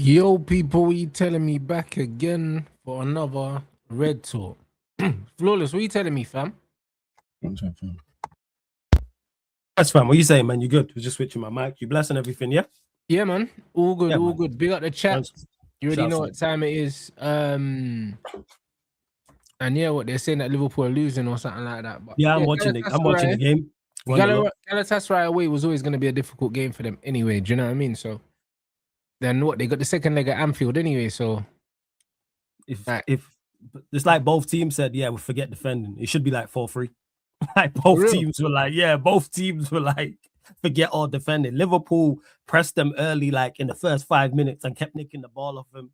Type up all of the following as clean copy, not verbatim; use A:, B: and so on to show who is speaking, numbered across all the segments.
A: Yo, people, you telling me back again for another Red Talk? Flawless, what you telling me, fam?
B: That's fine. What you saying, man? You good? We're just switching my mic. You blessing everything, yeah?
A: Yeah, man. All good,
B: Yeah,
A: all
B: man.
A: good. Big up the chat. You already
B: Shouts
A: know
B: to
A: what time it is. And yeah, what they're saying that Liverpool are losing or something like that. But
B: I'm watching it. I'm watching the game.
A: Galatasaray away was always going to be a difficult game for them anyway. Do you know what I mean? So then what? They got the second leg at Anfield anyway. So
B: if it's like both teams said, yeah, we forget defending. It should be like 4-3. Like both teams were like, forget all defending. Liverpool pressed them early, like in the first 5 minutes, and kept nicking the ball off them.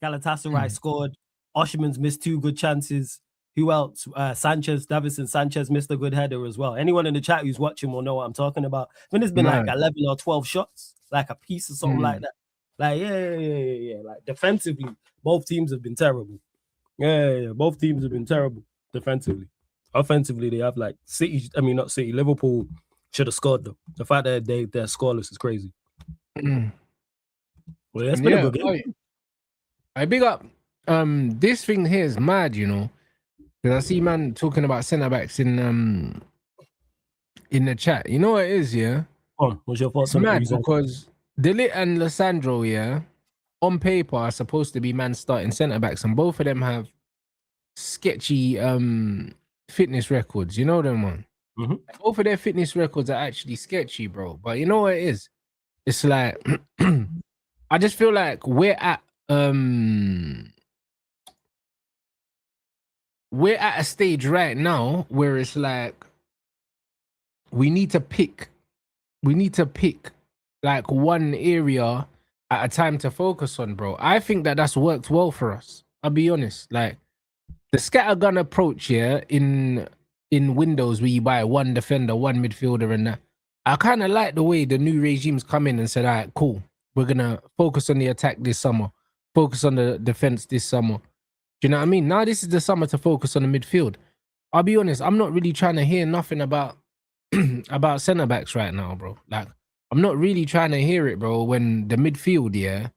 B: Galatasaray scored. Osherman's missed 2 good chances. Who else? Davinson Sanchez missed a good header as well. Anyone in the chat who's watching will know what I'm talking about. I think it's been like 11 or 12 shots, like a piece or something like that. Like, yeah. Like defensively, both teams have been terrible. Yeah. Both teams have been terrible defensively. Offensively, they have like Liverpool should have scored though. The fact that they're scoreless is crazy. Well, it's been a good game.
A: I big up. This thing here is mad, you know, because I see man talking about centre backs in the chat. You know what it is, yeah?
B: What's your thoughts
A: it's
B: on
A: mad
B: the
A: because De Ligt and Lissandro, yeah, on paper are supposed to be man starting centre backs, and both of them have sketchy fitness records. You know them, man.
B: Mm-hmm.
A: Both of their fitness records are actually sketchy, bro. But you know what it is? It's like I just feel like we're at a stage right now where it's like we need to pick like one area at a time to focus on, bro. I think that's worked well for us. I'll be honest. Like the scattergun approach here in Windows where you buy one defender, one midfielder, and that. I kind of like the way the new regimes come in and said, all right, cool. We're going to focus on the attack this summer, focus on the defense this summer. Do you know what I mean? Now this is the summer to focus on the midfield. I'll be honest, I'm not really trying to hear nothing about about centre backs right now, bro. Like, I'm not really trying to hear it, bro, when the midfield, yeah,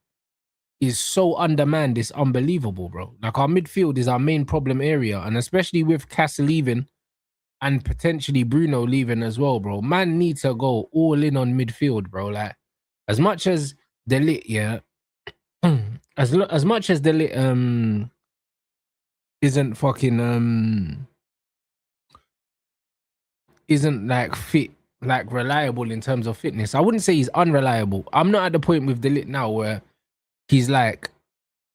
A: is so undermanned. It's unbelievable, bro. Like, our midfield is our main problem area, and especially with Cass leaving and potentially Bruno leaving as well, bro. Man needs to go all in on midfield, bro. Like, as much as De Ligt, yeah, as much as De Ligt isn't fucking isn't like fit, like reliable in terms of fitness. I wouldn't say he's unreliable. I'm not at the point with De Ligt now where he's like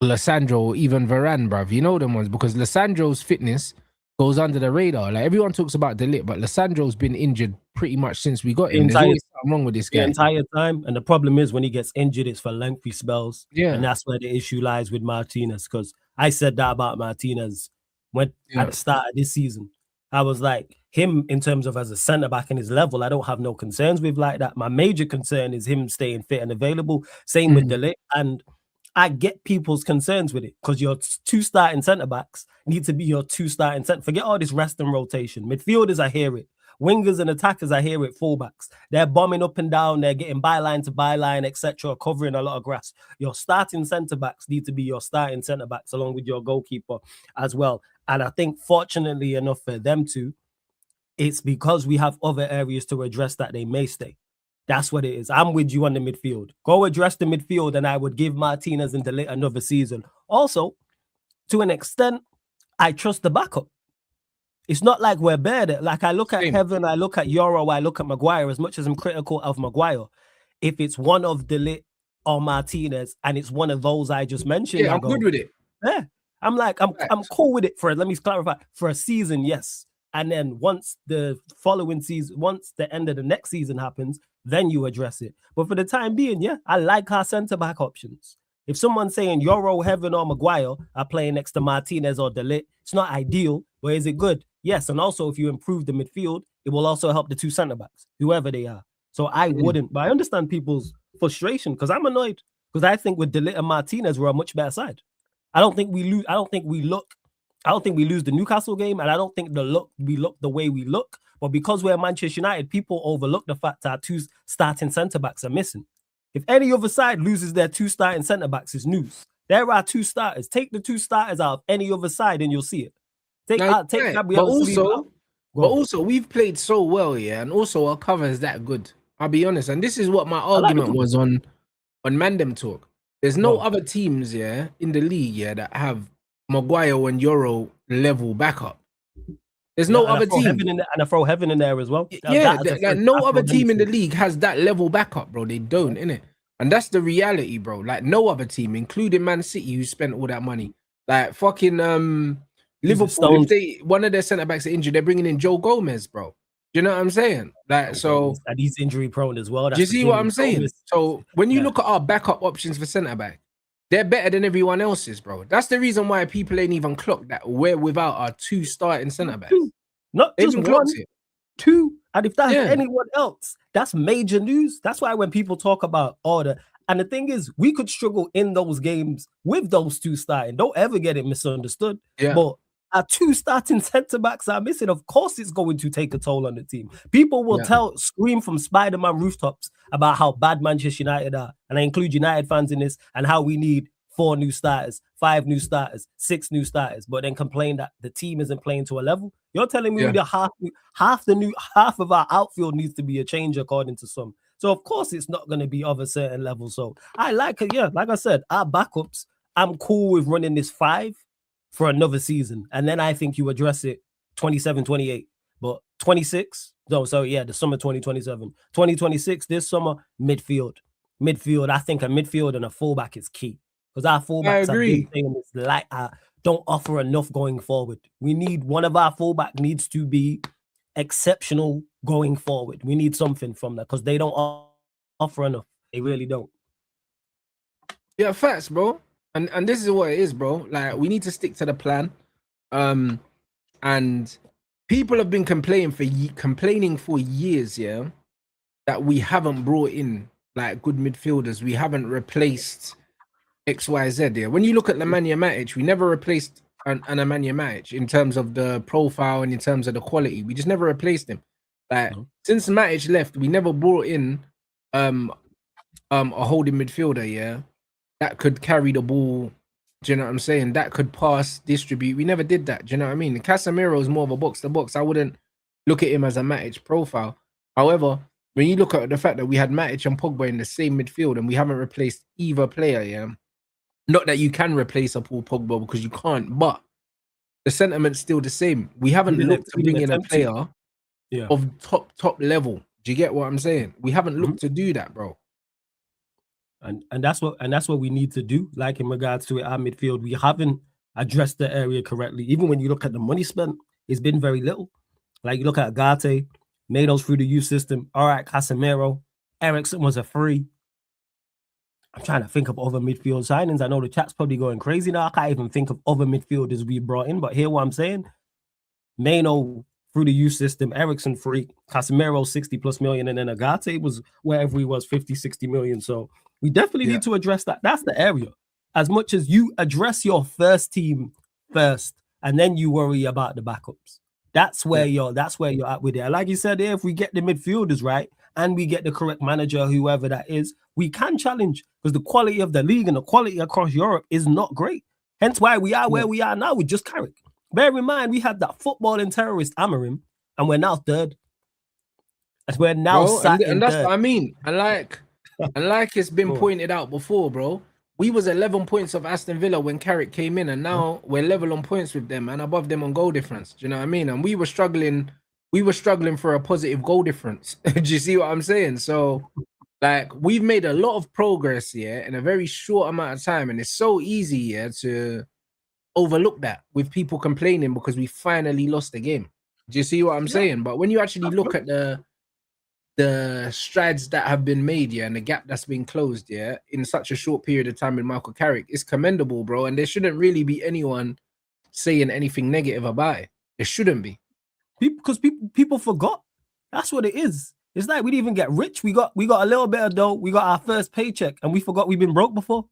A: Lissandro or even Varane, bruv. You know them ones, because Lissandro's fitness goes under the radar. Like, everyone talks about De Ligt, but Lissandro's been injured pretty much since we got him. There's always something wrong with this guy.
B: The entire time. And the problem is when he gets injured, it's for lengthy spells.
A: Yeah.
B: And that's where the issue lies with Martinez, because I said that about Martinez at the start of this season. I was like, him in terms of as a centre-back in his level, I don't have no concerns with like that. My major concern is him staying fit and available. Same with De Ligt. And I get people's concerns with it, because your 2 starting centre-backs need to be your 2 starting centre. Forget all this rest and rotation. Midfielders, I hear it. Wingers and attackers, I hear it. Fullbacks, they're bombing up and down. They're getting byline to byline, etc., covering a lot of grass. Your starting centre-backs need to be your starting centre-backs along with your goalkeeper as well. And I think, fortunately enough for them two, it's because we have other areas to address that they may stay. That's what it is. I'm with you on the midfield. Go address the midfield, and I would give Martinez and De Ligt another season. Also, to an extent, I trust the backup. It's not like we're bad. Like, I look at Heaven, I look at Euro, I look at Maguire. As much as I'm critical of Maguire, if it's one of De Ligt or Martinez, and it's one of those I just mentioned,
A: I'm good with it.
B: Yeah, I'm cool with it let me clarify, for a season, yes. And then once the following season, once the end of the next season happens, then you address it. But for the time being, yeah, I like our centre-back options. If someone's saying Euro, Heaven, or Maguire are playing next to Martinez or De Ligt, it's not ideal, but is it good? Yes. And also, if you improve the midfield, it will also help the 2 centre-backs, whoever they are. So I wouldn't, but I understand people's frustration, because I'm annoyed, because I think with De Ligt and Martinez, we're a much better side. I don't think we lose the Newcastle game, and I don't think we look the way we look. But because we're Manchester United, people overlook the fact that our 2 starting centre-backs are missing. If any other side loses their 2 starting centre backs, it's news. There are 2 starters. Take the 2 starters out of any other side, and you'll see it. Take
A: right.
B: Gabriel Saliba out.
A: But also, we've played so well, yeah, and also our cover is that good. I'll be honest, and this is what my argument was on Mandem Talk. There's no other teams, yeah, in the league, yeah, that have Maguire and Euro level backup. There's no other team.
B: And I throw Heaven in there as well.
A: Like no other team in the league has that level backup, bro. They don't, innit? And that's the reality, bro. Like no other team, including Man City, who spent all that money. Like fucking Liverpool, if one of their centre backs are injured, they're bringing in Joe Gomez, bro. You know what I'm saying? Like so,
B: and he's injury prone as well.
A: Do you see what I'm saying? So when you look at our backup options for centre back, they're better than everyone else's, bro. That's the reason why people ain't even clocked that we're without our 2 starting centre backs.
B: Not just 1, 2. And if that's anyone else, that's major news. That's why when people talk about order, and the thing is, we could struggle in those games with those 2 starting. Don't ever get it misunderstood. But our 2 starting centre backs are missing. Of course, it's going to take a toll on the team. People will scream from Spider-Man rooftops about how bad Manchester United are, and I include United fans in this, and how we need 4 new starters, 5 new starters, 6 new starters, but then complain that the team isn't playing to a level. You're telling me half of our outfield needs to be a change according to some. So of course it's not going to be of a certain level. So I like it. Yeah, like I said, our backups, I'm cool with running this 5 for another season. And then I think you address it 27, 28. But 26, the summer 2027. 2026, this summer, midfield. I think a midfield and a fullback is key. Because our fullbacks have been saying this, don't offer enough going forward. We need one of our fullback needs to be exceptional going forward. We need something from that because they don't offer enough. They really don't.
A: Yeah, facts, bro. And this is what it is, bro. Like we need to stick to the plan. And people have been complaining for years, yeah, that we haven't brought in like good midfielders. We haven't replaced XYZ. Yeah. When you look at Nemanja Matic, we never replaced an Nemanja Matic in terms of the profile and in terms of the quality. We just never replaced him. Like since Matic left, we never brought in a holding midfielder, yeah, that could carry the ball. Do you know what I'm saying? That could pass, distribute. We never did that. Do you know what I mean? Casemiro is more of a box to box. I wouldn't look at him as a Matic profile. However, when you look at the fact that we had Matic and Pogba in the same midfield and we haven't replaced either player, yeah. Not that you can replace a Paul Pogba because you can't, but the sentiment's still the same. We haven't looked to bring in a player of top level. Do you get what I'm saying? We haven't looked to do that, bro.
B: And that's what we need to do. Like in regards to our midfield, we haven't addressed the area correctly. Even when you look at the money spent, it's been very little. Like you look at Agate, made us through the youth system. All right, Casemiro, Eriksen was a free. I'm trying to think of other midfield signings. I know the chat's probably going crazy now. I can't even think of other midfielders we brought in. But hear what I'm saying? Mano through the youth system, Eriksen free, Casemiro 60 plus million, and then Agate was wherever he was, 50, 60 million. So we definitely need to address that. That's the area. As much as you address your first team first, and then you worry about the backups. That's where you're at with it. And like you said, if we get the midfielders right and we get the correct manager, whoever that is, we can challenge because the quality of the league and the quality across Europe is not great. Hence why we are where we are now with just Carrick. Bear in mind, we had that footballing terrorist Amarim, and we're now third. As we're now sat in
A: that's
B: third.
A: what I mean. And like it's been pointed out before, bro. We was 11 points of Aston Villa when Carrick came in, and now we're level on points with them and above them on goal difference. Do you know what I mean? And we were struggling for a positive goal difference. Do you see what I'm saying? So, like, we've made a lot of progress here in a very short amount of time, and it's so easy to overlook that with people complaining because we finally lost the game. Do you see what I'm saying? But when you actually look at the strides that have been made, and the gap that's been closed, in such a short period of time with Michael Carrick, it's commendable, bro. And there shouldn't really be anyone saying anything negative about it. There shouldn't be.
B: Because people forgot. That's what it is. It's like we didn't even get rich. We got a little bit of dough. We got our first paycheck, and we forgot we've been broke before.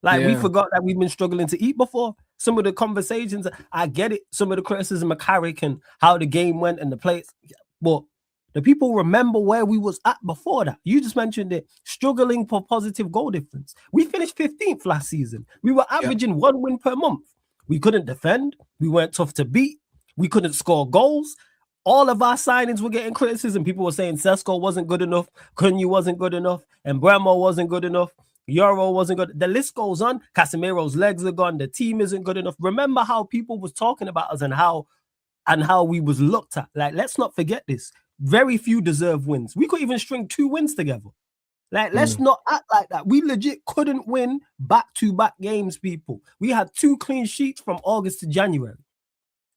B: Like we forgot that we've been struggling to eat before. Some of the conversations, I get it. Some of the criticism of Carrick and how the game went and the plays, but The people remember where we was at before that. You just mentioned it, struggling for positive goal difference. We finished 15th last season. We were averaging 1 win per month. We couldn't defend. We weren't tough to beat. We couldn't score goals. All of our signings were getting criticism. People were saying Sesko wasn't good enough, Cunha wasn't good enough, and Bremo wasn't good enough. Euro wasn't good. The list goes on. Casemiro's legs are gone. The team isn't good enough. Remember how people was talking about us and how we was looked at. Like, let's not forget this. Very few deserve wins. We could even string 2 wins together. Like, let's not act like that. We legit couldn't win back-to-back games, people. We had 2 clean sheets from August to January.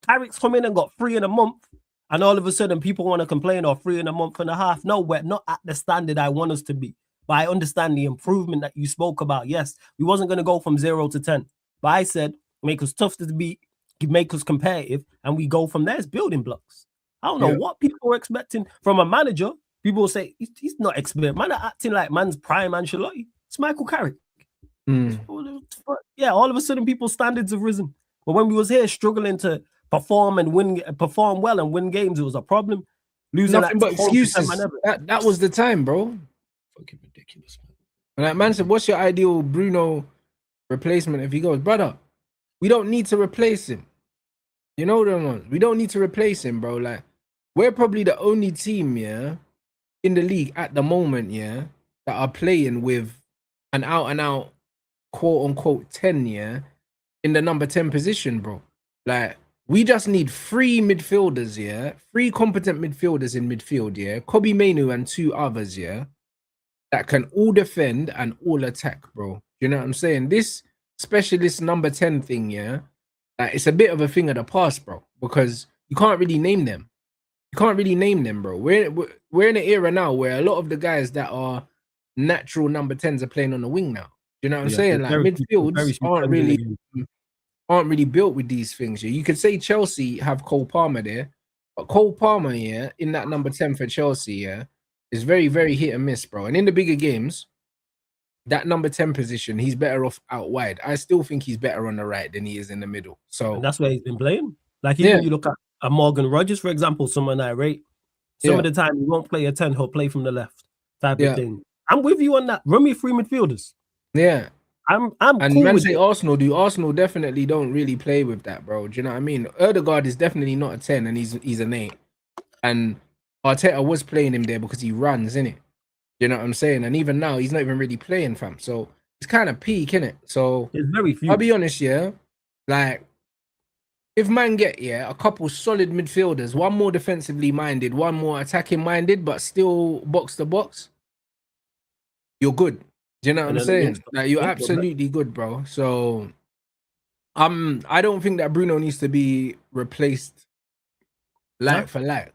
B: Carrick's come in and got 3 in a month, and all of a sudden people want to complain, or 3 in a month and a half. No, we're not at the standard I want us to be. But I understand the improvement that you spoke about. Yes, we wasn't going to go from 0 to 10. But I said, make us tough to beat, make us competitive, and we go from there. It's building blocks. I don't know what people were expecting from a manager. People will say, he's not experienced. Man are acting like man's prime Ancelotti. It's Michael Carrick. Yeah, all of a sudden people's standards have risen. But when we was here struggling to perform well and win games, it was a problem. Losing
A: nothing but excuses. That was the time, bro.
C: Fucking ridiculous, man.
A: And that man said, what's your ideal Bruno replacement if he goes? Brother, we don't need to replace him. You know them ones. We don't need to replace him, bro. Like, we're probably the only team, in the league at the moment, that are playing with an out-and-out quote-unquote 10, in the number 10 position, bro. Like, we just need 3 midfielders, 3 competent midfielders in midfield, Kobe Mainu and 2 others, that can all defend and all attack, bro. You know what I'm saying? This specialist number 10 thing, it's a bit of a thing of the past, bro, because you can't really name them. You can't really name them, bro. We're in an era now where a lot of the guys that are natural number 10s are playing on the wing now. You know what I'm saying? Like, midfields aren't really built with these things. You could say Chelsea have Cole Palmer there, but Cole Palmer, in that number 10 for Chelsea, is very, very hit and miss, bro. And in the bigger games, that number 10 position, he's better off out wide. I still think he's better on the right than he is in the middle. So
B: and that's where he's been playing. Like, even you look at Morgan Rogers, for example, someone I rate. Some of the time he won't play a 10, he'll play from the left type of thing. I'm with you on that. Run me 3 midfielders.
A: Yeah.
B: I'm
A: and
B: cool
A: man
B: with
A: say
B: it.
A: Arsenal definitely don't really play with that, bro. Do you know what I mean? Ødegaard is definitely not a 10 and he's an 8. And Arteta was playing him there because he runs, innit? You know what I'm saying? And even now, he's not even really playing, fam. So it's kind of peak, innit? So
B: it's very few.
A: I'll be honest, like, if man get a couple solid midfielders, one more defensively minded, one more attacking minded, but still box to box, you're good. Do you know what I'm saying? Like, you're absolutely good, bro. So I don't think that Bruno needs to be replaced like for like.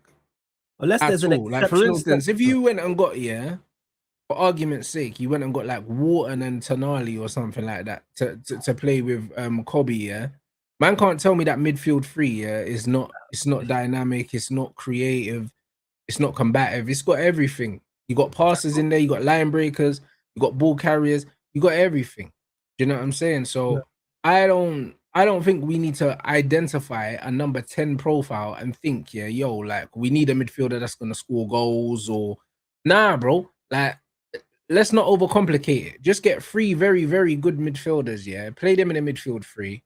B: Unless there's an exceptional,
A: like, for instance, if you went and got, for argument's sake, you went and got like Wharton and Tonali or something like that to play with Kobe, man can't tell me that midfield 3, it's not dynamic, it's not creative, it's not combative. It's got everything. You got passers in there, you got line breakers, you got ball carriers, you got everything. Do you know what I'm saying? So I don't think we need to identify a number 10 profile and think, like, we need a midfielder that's gonna score goals or nah, bro. Like, let's not overcomplicate it. Just get 3 very, very good midfielders, play them in the midfield 3.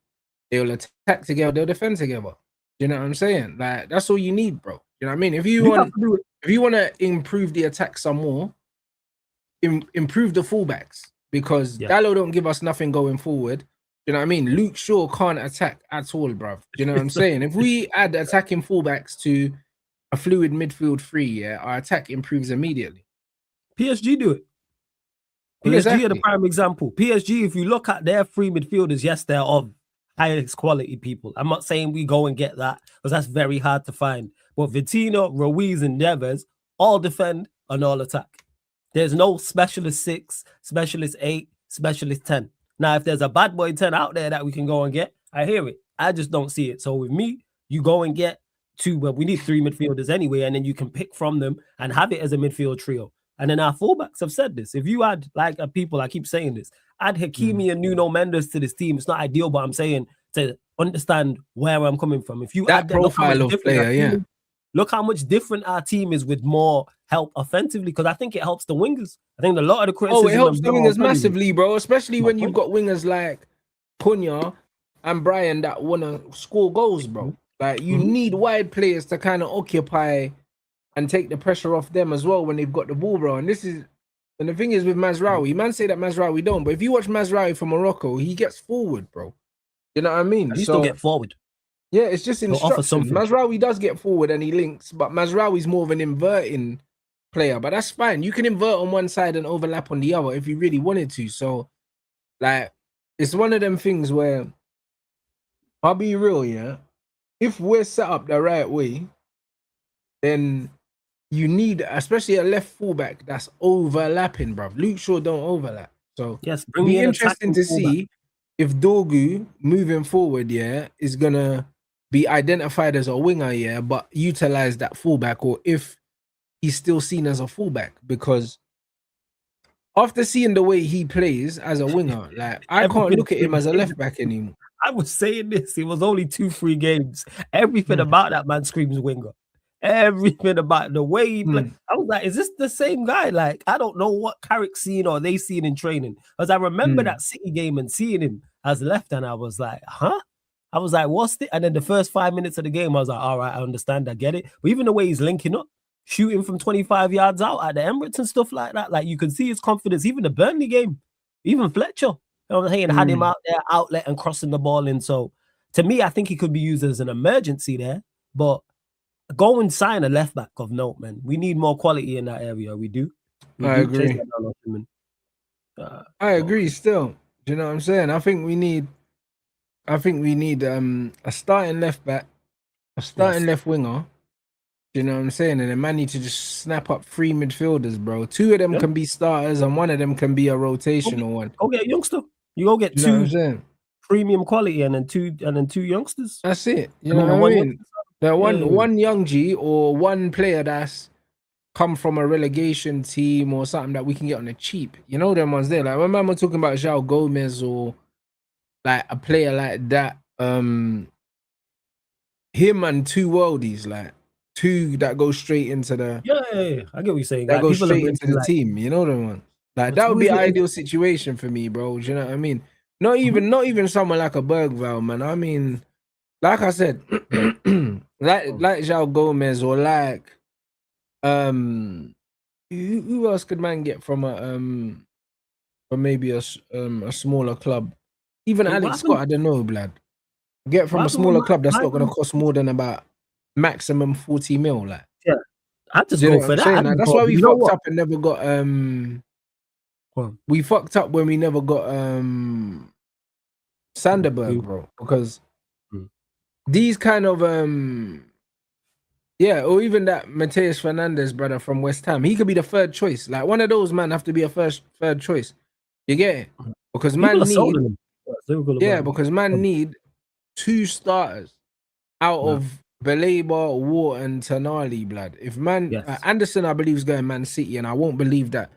A: They'll attack together, they'll defend together. You know what I'm saying? Like, that's all you need, bro. You know what I mean? If you want to improve the attack some more, improve the fullbacks, because Dallo don't give us nothing going forward. You know what I mean? Luke Shaw can't attack at all, bruv. You know what I'm saying? If we add attacking fullbacks to a fluid midfield 3, our attack improves immediately.
B: PSG do it. PSG are the prime example. PSG, if you look at their 3 midfielders, yes, they're of highest quality people. I'm not saying we go and get that, because that's very hard to find. But Vitinha, Ruiz, and Neves all defend and all attack. There's no specialist 6, specialist 8, specialist 10. Now, if there's a bad boy 10 out there that we can go and get, I hear it. I just don't see it. So with me, you go and get 2, but we need 3 midfielders anyway, and then you can pick from them and have it as a midfield trio. And then our fullbacks have said this. If you add, like, people, I keep saying this, add Hakimi and Nuno Mendes to this team. It's not ideal, but I'm saying to understand where I'm coming from. If you
A: that
B: add
A: profile of player,
B: look how much different our team is with more help offensively. Because I think it helps the wingers. I think a lot of the criticism.
A: Oh, it helps the wingers massively, bro. Especially
B: My
A: when you've
B: point.
A: got wingers like Cunha and Brian that want to score goals, bro. Like you need wide players to kind of occupy and take the pressure off them as well when they've got the ball, bro. And the thing is with Mazraoui, man say that Mazraoui don't, but if you watch Mazraoui from Morocco, he gets forward, bro. You know what I mean?
B: At least don't get forward.
A: Yeah, it's just
B: He'll offer
A: instructions.
B: something.
A: Mazraoui does get forward and he links, but Mazraoui's more of an inverting player. But that's fine. You can invert on one side and overlap on the other if you really wanted to. So, like, it's one of them things where I'll be real, yeah. If we're set up the right way, then you need, especially a left fullback that's overlapping, bruv. Luke Shaw don't overlap. So
B: yes,
A: it'll be interesting to see if Dorgu moving forward, yeah, is gonna be identified as a winger, yeah, but utilize that fullback, or if he's still seen as a fullback. Because after seeing the way he plays as a winger, like I can't look at him as a left back anymore.
B: I was saying this. It was only 2-3 games. Everything about that man screams winger. Everything about the way he played. I was like, is this the same guy? Like, I don't know what Carrick's seen or they seen in training. Because I remember that City game and seeing him as left, and I was like, huh? I was like, what's it? And then the first 5 minutes of the game, I was like, all right, I understand, I get it. But even the way he's linking up, shooting from 25 yards out at the Emirates and stuff like that, like you can see his confidence. Even the Burnley game, even Fletcher, you know what I'm saying, had him out there, outlet and crossing the ball in. So to me, I think he could be used as an emergency there. But go and sign a left back of note, man. We need more quality in that area. We do.
A: I agree. I agree still. Do you know what I'm saying? I think we need a starting left back, a starting left winger. Do you know what I'm saying? And then man need to just snap up 3 midfielders, bro. 2 of them can be starters and 1 of them can be a rotational one.
B: Go get a youngster. You go get 2 premium quality and then two youngsters.
A: That's it. You know what I mean? One young G or one player that's come from a relegation team or something that we can get on the cheap. You know them ones there. Like when man we're talking about João Gomez or like a player like that, him and 2 worldies, like 2 that go straight into the
B: I get what you're saying.
A: That goes straight into the team. You know them ones. Like that would be an ideal situation for me, bro. Do you know what I mean? Not even someone like a Bergvall, man. I mean, like I said, like João Gomez or like who else could man get from from maybe a smaller club? Even Alex Scott, I don't know, blood. Get from a smaller club that's not gonna cost more than about maximum 40 mil, like.
B: Yeah, I just go for that.
A: Like, that's why we fucked up and never got we fucked up when we never got Sanderberg, bro, because these kind of or even that Mateus Fernandez brother from West Ham, he could be the 3rd choice. Like one of those man have to be a 3rd choice. You get it? Because man need 2 starters out of Baleba, Watt, and Tonali, blood. If Anderson, I believe, is going Man City, and I won't believe that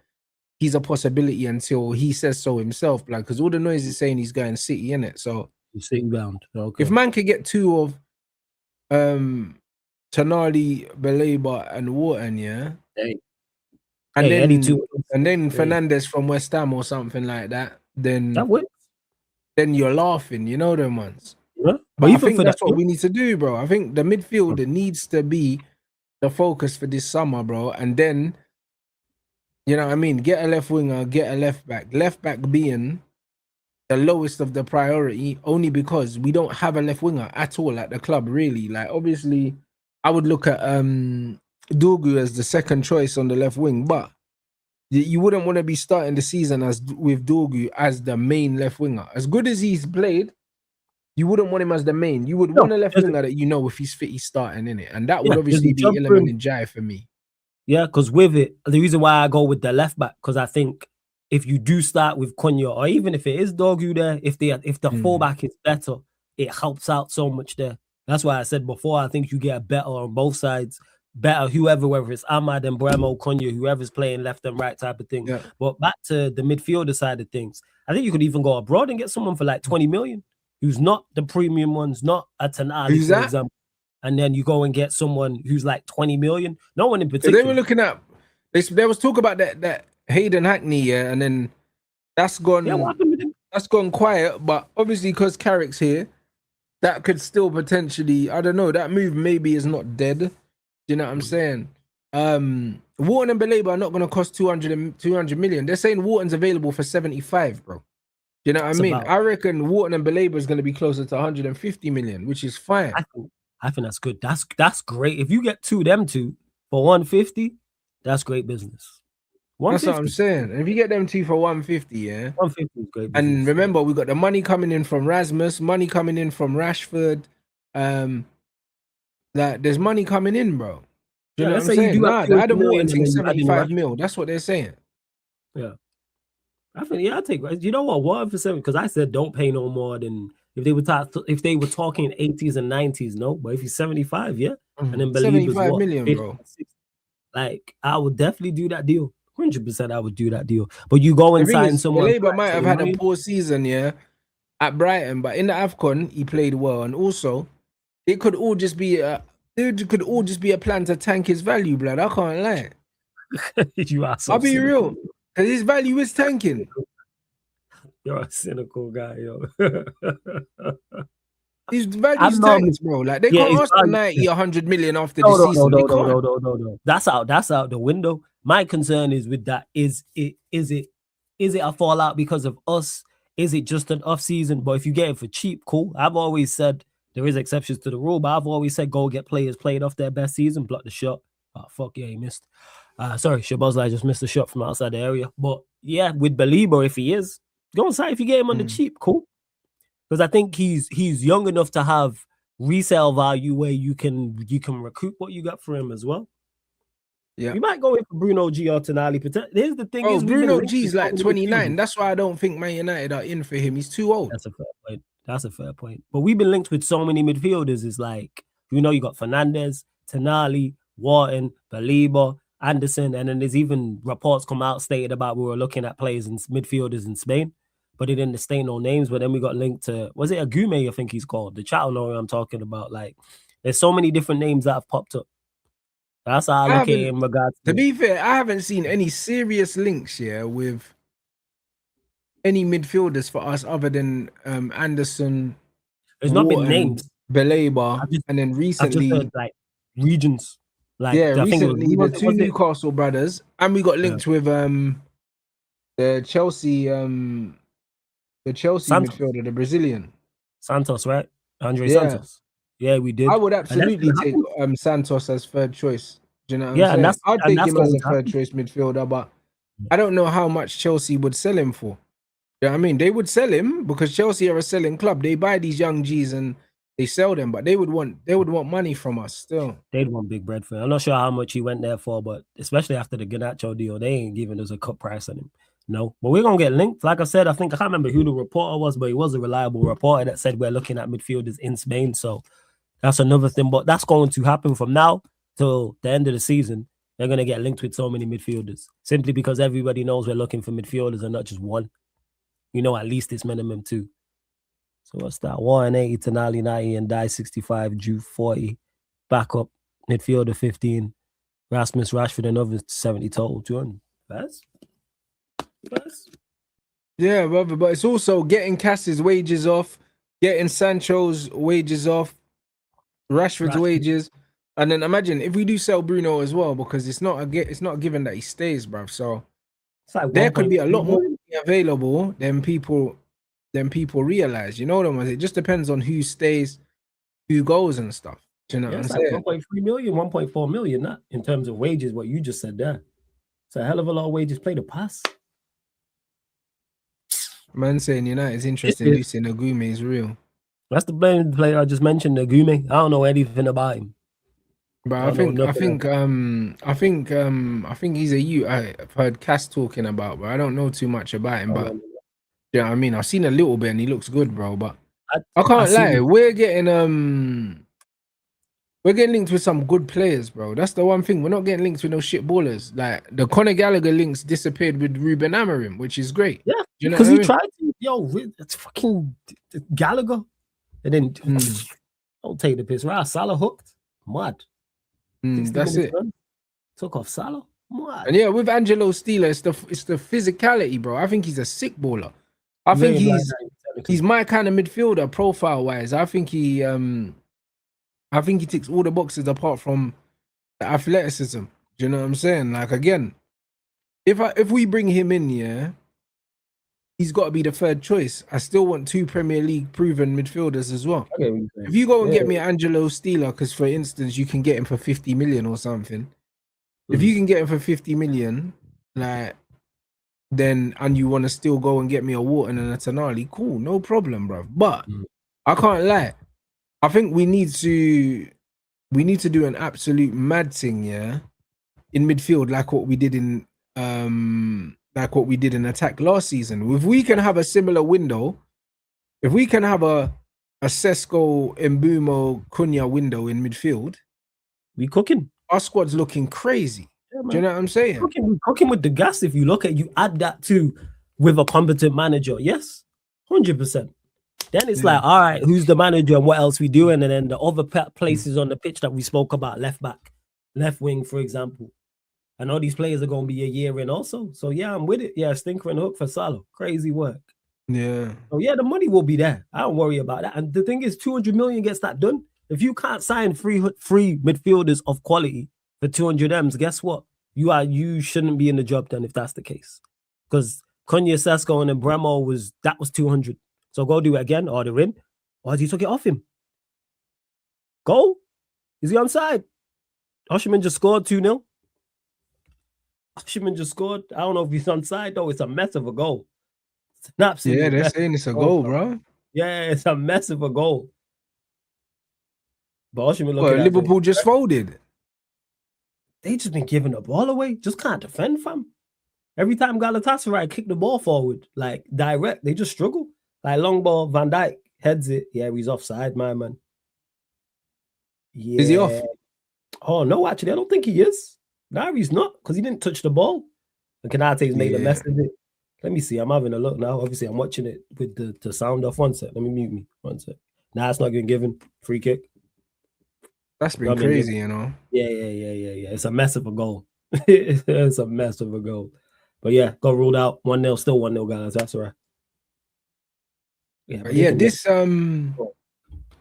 A: he's a possibility until he says so himself, blood. Because all the noise is saying he's going City, innit? So
B: he's sitting bound. Okay.
A: If man could get 2 of Tonali, Baleba, and Wharton, and then Fernandez from West Ham or something like that, then
B: that works.
A: Then you're laughing, you know them ones.
B: Yeah.
A: But I think that's what we need to do, bro. I think the midfield needs to be the focus for this summer, bro. And then, you know what I mean, get a left winger, get a left back. Left back being the lowest of the priority, only because we don't have a left winger at all at the club, really. Like, obviously, I would look at Dorgu as the 2nd choice on the left wing, but you wouldn't want to be starting the season with Dorgu as the main left winger. As good as he's played, you wouldn't want him as the main. You would want a left winger that you know if he's fit, he's starting in it. And that would obviously be Iliman and Jai for me. Yeah,
B: because with it, the reason why I go with the left back, because I think if you do start with Cunha, or even if it is Dorgu there, if the fullback is better, it helps out so much there. That's why I said before, I think you get better on both sides. Better whether it's Ahmad and Bremo, Cunha, whoever's playing left and right type of thing. Yeah. But back to the midfielder side of things, I think you could even go abroad and get someone for like 20 million, who's not the premium ones, not a Tonali, for example. and then you go and get someone who's like 20 million. No one in
A: So they
B: particular.
A: were looking at. There was talk about that Hayden Hackney, yeah, and then that's gone.
B: Yeah, what happened with him?
A: That's gone quiet. But obviously, because Carrick's here, that could still potentially. I don't know. That move maybe is not dead. Do you know what I'm saying? Wharton and Belabor are not going to cost 200 million. They're saying Wharton's available for 75, bro. You know what I mean? I reckon Wharton and Belabor is going to be closer to 150 million, which is fine.
B: I think that's good. That's great. If you get them two for 150, that's great business.
A: That's what I'm saying. And if you get them two for 150, yeah,
B: 150 is great business.
A: And remember, we got the money coming in from Rasmus, money coming in from Rashford. That there's money coming in, bro. You know what I'm saying? The Adam Wharton thing, 75 mil. That's what they're saying.
B: Yeah. I think, I take. You know what? 1 for 7, because I said don't pay no more than if they were talking 80s and 90s, no. But if he's 75, yeah, and then
A: 75 million,
B: 50,
A: bro.
B: 60, like I would definitely do that deal. 100%, I would do that deal. But you go and sign someone.
A: Labour might have had a poor season, yeah, at Brighton, but in the AFCON he played well, and also it could all just be a plan to tank his value, blood. I can't lie.
B: You are so
A: I'll be
B: cynical.
A: real. Because his value is tanking.
B: You're a cynical guy, yo.
A: His value is tanked, bro. Like they can't ask for 90, 100 million after the season.
B: No. That's out the window. My concern is with that. Is it a fallout because of us? Is it just an off season? But if you get it for cheap, cool. I've always said there is exceptions to the rule, but I've always said go get players played off their best season, block the shot. Oh fuck yeah, he missed. Sorry, Shabazz just missed a shot from outside the area. But yeah, with Belabor, if he is, go inside. If you get him on the cheap, cool. Because I think he's young enough to have resale value where you can recoup what you got for him as well.
A: Yeah,
B: you might go in for Bruno G or Tonali. Here's the thing:
A: Bruno G's like 29. That's why I don't think Man United are in for him. He's too old.
B: That's a fair point. But we've been linked with so many midfielders. It's like you got Fernandes, Tonali, Wharton, Belabor, Anderson, and then there's even reports come out stated about we were looking at players and midfielders in Spain, but it didn't state no names. But then we got linked to, was it Agume? I think he's called. The chat will know what I'm talking about. Like, there's so many different names that have popped up. That's how I look at it in regards
A: to be fair, I haven't seen any serious links here with any midfielders for us other than Anderson.
B: There's not been names.
A: Belabor, and then recently
B: I've just heard, like regions. Like,
A: recently the two Newcastle brothers, and we got linked with the Chelsea midfielder, the Brazilian
B: Santos, right? Andre Santos. Yeah, we did.
A: I would absolutely take Santos as third choice. Do you know what I'm saying? I'd take him as a third choice midfielder, but I don't know how much Chelsea would sell him for. You know what I mean? They would sell him because Chelsea are a selling club. They buy these young G's and they sell them, but they would want money from us still.
B: They'd want big bread for him. I'm not sure how much he went there for, but especially after the Garnacho deal, they ain't giving us a cut price on him. No, but we're gonna get linked. Like I said, I can't remember who the reporter was, but he was a reliable reporter that said we're looking at midfielders in Spain. So that's another thing. But that's going to happen from now till the end of the season. They're gonna get linked with so many midfielders simply because everybody knows we're looking for midfielders and not just one. At least it's minimum 2. So what's that? 180, Tonali 90, and Die 65, Juve 40. Backup, midfielder 15. Rasmus, Rashford, another 70 total. 200. That's.
A: Yeah, brother, but it's also getting Cass's wages off, getting Sancho's wages off, Rashford's wages, and then imagine if we do sell Bruno as well, because it's not given that he stays, bruv. So like there could be a lot more available than people realize. You know what I'm saying? It just depends on who stays, who goes, and stuff. Do you know what I'm saying?
B: 1.3 million, 1.4 million, not in terms of wages. What you just said there, it's a hell of a lot of wages. Play the pass.
A: Man saying United's interest in Lucien Agume is real.
B: That's the player I just mentioned, Agume. I don't know anything about him.
A: But I think he's a youth. I've heard Cass talking about, but I don't know too much about him. But yeah, I mean, I've seen a little bit and he looks good, bro. But I can't lie, we're getting linked with some good players, bro. That's the one thing. We're not getting linked with no shit ballers. Like the Conor Gallagher links disappeared with Ruben Amorim, which is great.
B: Yeah, because he tried to. It's fucking Gallagher, and then Don't take the piss. Right, Salah hooked. Mad. 60
A: That's
B: minutes
A: it.
B: done. Took off Salah. Mad.
A: And yeah, with Angelo Steele, it's the physicality, bro. I think he's a sick baller. I
B: You
A: think
B: ain't like
A: he's
B: that technically.
A: my kind of midfielder profile wise. I think he ticks all the boxes apart from the athleticism. Do you know what I'm saying? Like again, if we bring him in, yeah, he's got to be the third choice. I still want 2 Premier League proven midfielders as well.
B: Okay, what you're saying.
A: If you go and
B: Yeah.
A: get me Angelo Steele, because for instance, you can get him for 50 million or something. If
B: Mhm.
A: you can get him for 50 million, like, then and you want to still go and get me a Wharton and a Tonali, cool, no problem, bro. But
B: Mhm.
A: I can't lie. I think we need to do an absolute mad thing, yeah, in midfield, like what we did in attack last season. If we can have a similar window, if we can have a Sesko, Mbumo, Cunha window in midfield,
B: We cooking.
A: our squad's looking crazy.
B: Yeah,
A: Do you know what I'm saying?
B: we cooking with the gas. If you look at, you add that to with a competent manager, yes, 100%. Then it's like, all right, who's the manager and what else we doing? And then the other places on the pitch that we spoke about, left back, left wing, for example. And all these players are going to be a year in also. So yeah, I'm with it. Yeah, stinker and hook for Salah. Crazy work.
A: Yeah.
B: So yeah, the money will be there. I don't worry about that. And the thing is, 200 million gets that done. If you can't sign free midfielders of quality for 200 M's, guess what? You shouldn't be in the job then if that's the case. Because Cunha, Sesko, and Bremo was 200. So go do it again, or they're in, or he took it off him. Goal? Is he onside? Osherman just scored 2-0. Osherman just scored. I don't know if he's onside though. It's a mess of a goal. It's an absolute
A: Yeah, they're
B: mess.
A: saying it's a goal, bro.
B: Yeah, it's a mess of a goal. But Osherman looking
A: Well,
B: at
A: Liverpool just folded.
B: They just been giving the ball away. Just can't defend, fam. Every time Galatasaray kick the ball forward, like direct, they just struggle. Like long ball, Van Dijk heads it. Yeah, he's offside, my man. Yeah.
A: Is he off?
B: Oh, no, actually, I don't think he is. No, he's not, because he didn't touch the ball. And Kanate's made a mess of it. Let me see. I'm having a look now. Obviously, I'm watching it with the sound off. One sec. Let me mute me. One sec. Nah, it's not getting given. Free kick.
A: That's been crazy, you know.
B: Yeah. It's a mess of a goal. It's a mess of a goal. But yeah, got ruled out. 1-0, still 1-0, guys. That's all right.
A: Yeah,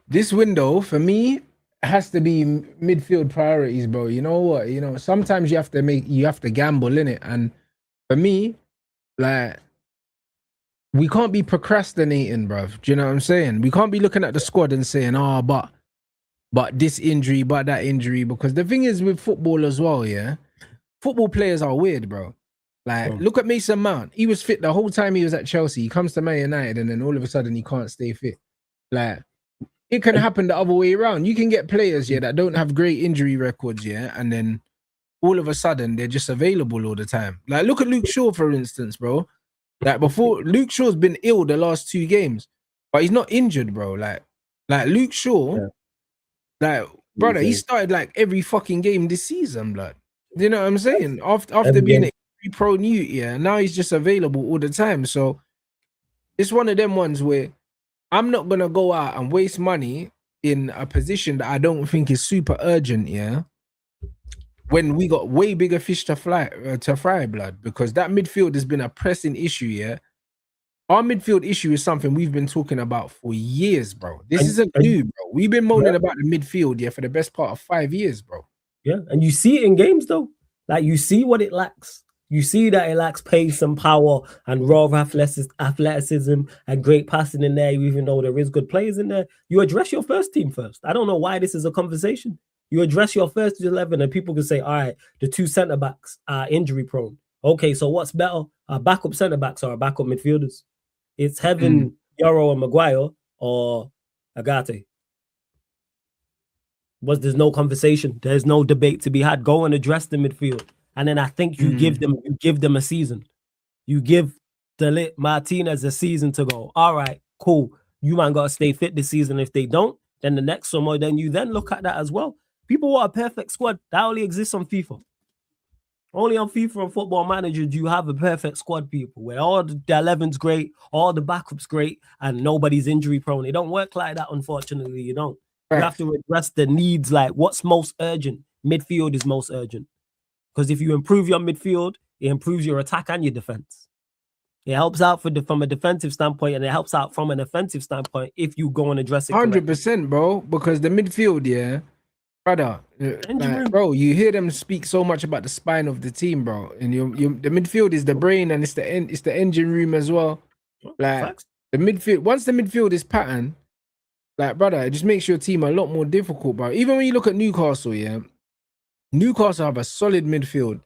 A: this window for me has to be midfield priorities, bro. You know what? You know, sometimes you have to gamble in it. And for me, like, we can't be procrastinating, bro. Do you know what I'm saying? We can't be looking at the squad and saying, oh, but this injury, but that injury. Because the thing is with football as well, yeah, football players are weird, bro. Like, look at Mason Mount. He was fit the whole time he was at Chelsea. He comes to Man United and then all of a sudden he can't stay fit. Like, it can happen the other way around. You can get players, yeah, that don't have great injury records, yeah, and then all of a sudden they're just available all the time. Like, look at Luke Shaw, for instance, bro. Like, before, Luke Shaw's been ill the last 2 games, but he's not injured, bro. Like Luke Shaw, like, brother, he started like every fucking game this season, blood. You know what I'm saying? After being a pro new, yeah, now he's just available all the time. So it's one of them ones where I'm not gonna go out and waste money in a position that I don't think is super urgent, yeah. When we got way bigger fish to fry, blood, because that midfield has been a pressing issue, yeah. Our midfield issue is something we've been talking about for years, bro. This isn't new, bro. We've been moaning about the midfield, yeah, for the best part of 5 years, bro.
B: Yeah, and you see it in games though. Like, you see what it lacks. You see that it lacks pace and power and raw athleticism and great passing in there, even though there is good players in there. You address your first team first. I don't know why this is a conversation. You address your first 11 and people can say, all right, the 2 centre-backs are injury prone. Okay, so what's better? Our backup centre-backs or our backup midfielders? It's having Yoro and Maguire or Agate. There's no conversation. There's no debate to be had. Go and address the midfield. And then I think you give them a season. You give Martinez a season to go. All right, cool. You man gotta stay fit this season. If they don't, then the next summer, then you then look at that as well. People want a perfect squad. That only exists on FIFA. Only on FIFA and Football Manager do you have a perfect squad, people, where all the 11's great, all the backups great, and nobody's injury prone. It don't work like that, unfortunately. You don't. You have to address the needs, like what's most urgent. Midfield is most urgent. Because if you improve your midfield, it improves your attack and your defense. It helps out from a defensive standpoint, and it helps out from an offensive standpoint if you go and address it.
A: 100%, bro. Because the midfield, yeah, brother, like, bro, you hear them speak so much about the spine of the team, bro. And the midfield is the brain, and it's the engine room as well. Like
B: Facts.
A: the midfield, once the midfield is patterned, like, brother, it just makes your team a lot more difficult, bro. Even when you look at Newcastle, yeah, Newcastle have a solid midfield.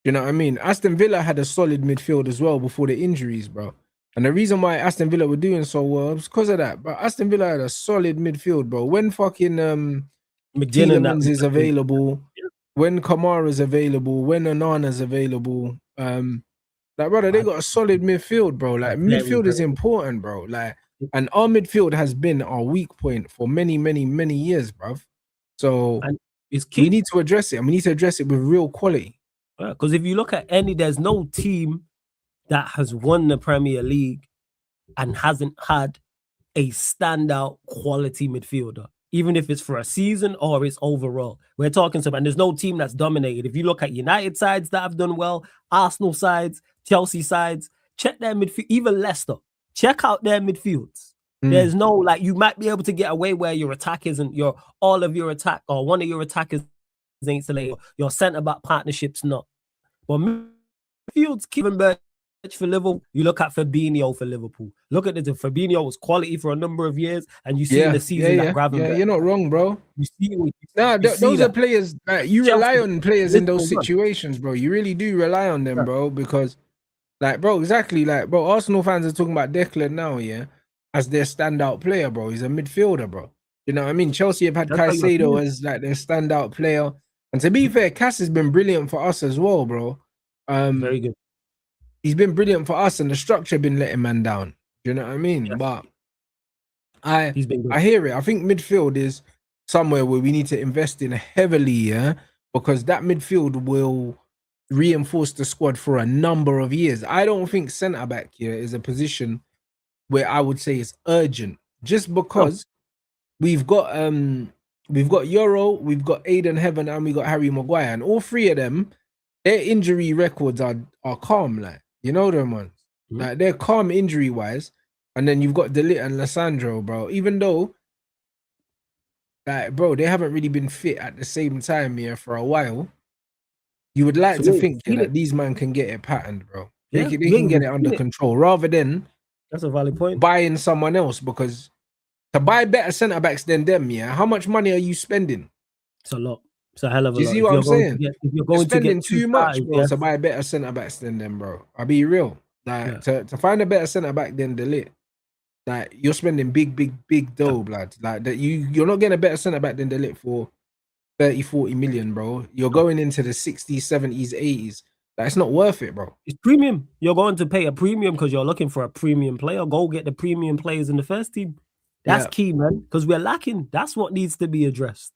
A: You know what I mean? Aston Villa had a solid midfield as well before the injuries, bro. And the reason why Aston Villa were doing so well was because of that. But Aston Villa had a solid midfield, bro. When fucking Tielemans is available, when Kamara's available, when Onana's available, like, brother, they got a solid midfield, bro. Like, midfield is important, bro. Like, and our midfield has been our weak point for many, many, many years, bro. So we need to address it, and we need to address it with real quality.
B: Because if you look at there's no team that has won the Premier League and hasn't had a standout quality midfielder, even if it's for a season or it's overall. We're talking about, and there's no team that's dominated. If you look at United sides that have done well, Arsenal sides, Chelsea sides, check their midfield, even Leicester, check out their midfields. There's no, like, you might be able to get away where your attack isn't, all of your attack or one of your attackers ain't selected, your centre-back partnership's not. But midfields, Kevin Birch for Liverpool, you look at Fabinho for Liverpool. Look at Fabinho was quality for a number of years, and you see in the season that Gravenberch.
A: You're not wrong, bro. Those are players that you rely on players in those situations, bro. You really do rely on them, bro, because, like, bro, exactly, like, bro, Arsenal fans are talking about Declan now, yeah, as their standout player, bro. He's a midfielder, bro. You know what I mean? Chelsea have had Caicedo as, like, their standout player. And to be fair, Cass has been brilliant for us as well, bro.
B: Very good.
A: He's been brilliant for us, and the structure been letting man down. You know what I mean? Yes. But I hear it. I think midfield is somewhere where we need to invest in heavily, yeah, because that midfield will reinforce the squad for a number of years. I don't think centre back here is a position where I would say it's urgent, just because we've got Euro, we've got Aiden Heaven, and we got Harry Maguire, and all three of them, their injury records are calm, like, you know them ones. Like, they're calm injury wise. And then you've got De Ligt and Lissandro, bro. Even though, like, bro, they haven't really been fit at the same time here for a while. You would like to think that these men can get it patterned, bro. They can get it under control, rather than,
B: that's a valid point,
A: buying someone else. Because to buy better centre backs than them, yeah, how much money are you spending?
B: It's a lot. It's a hell of a lot.
A: You see what I'm saying?
B: You're
A: spending too much, bro, to buy better centre backs than them, bro. I'll be real. Like, to find a better centre back than De Ligt, like, you're spending big dough, blood. Like, that you're not getting a better centre back than De Ligt for 30-40 million, bro. You're going into the 60s, 70s, 80s. Like, it's not worth it, bro.
B: It's premium. You're going to pay a premium because you're looking for a premium player. Go get the premium players in the first team. That's key, man, because we're lacking. That's what needs to be addressed.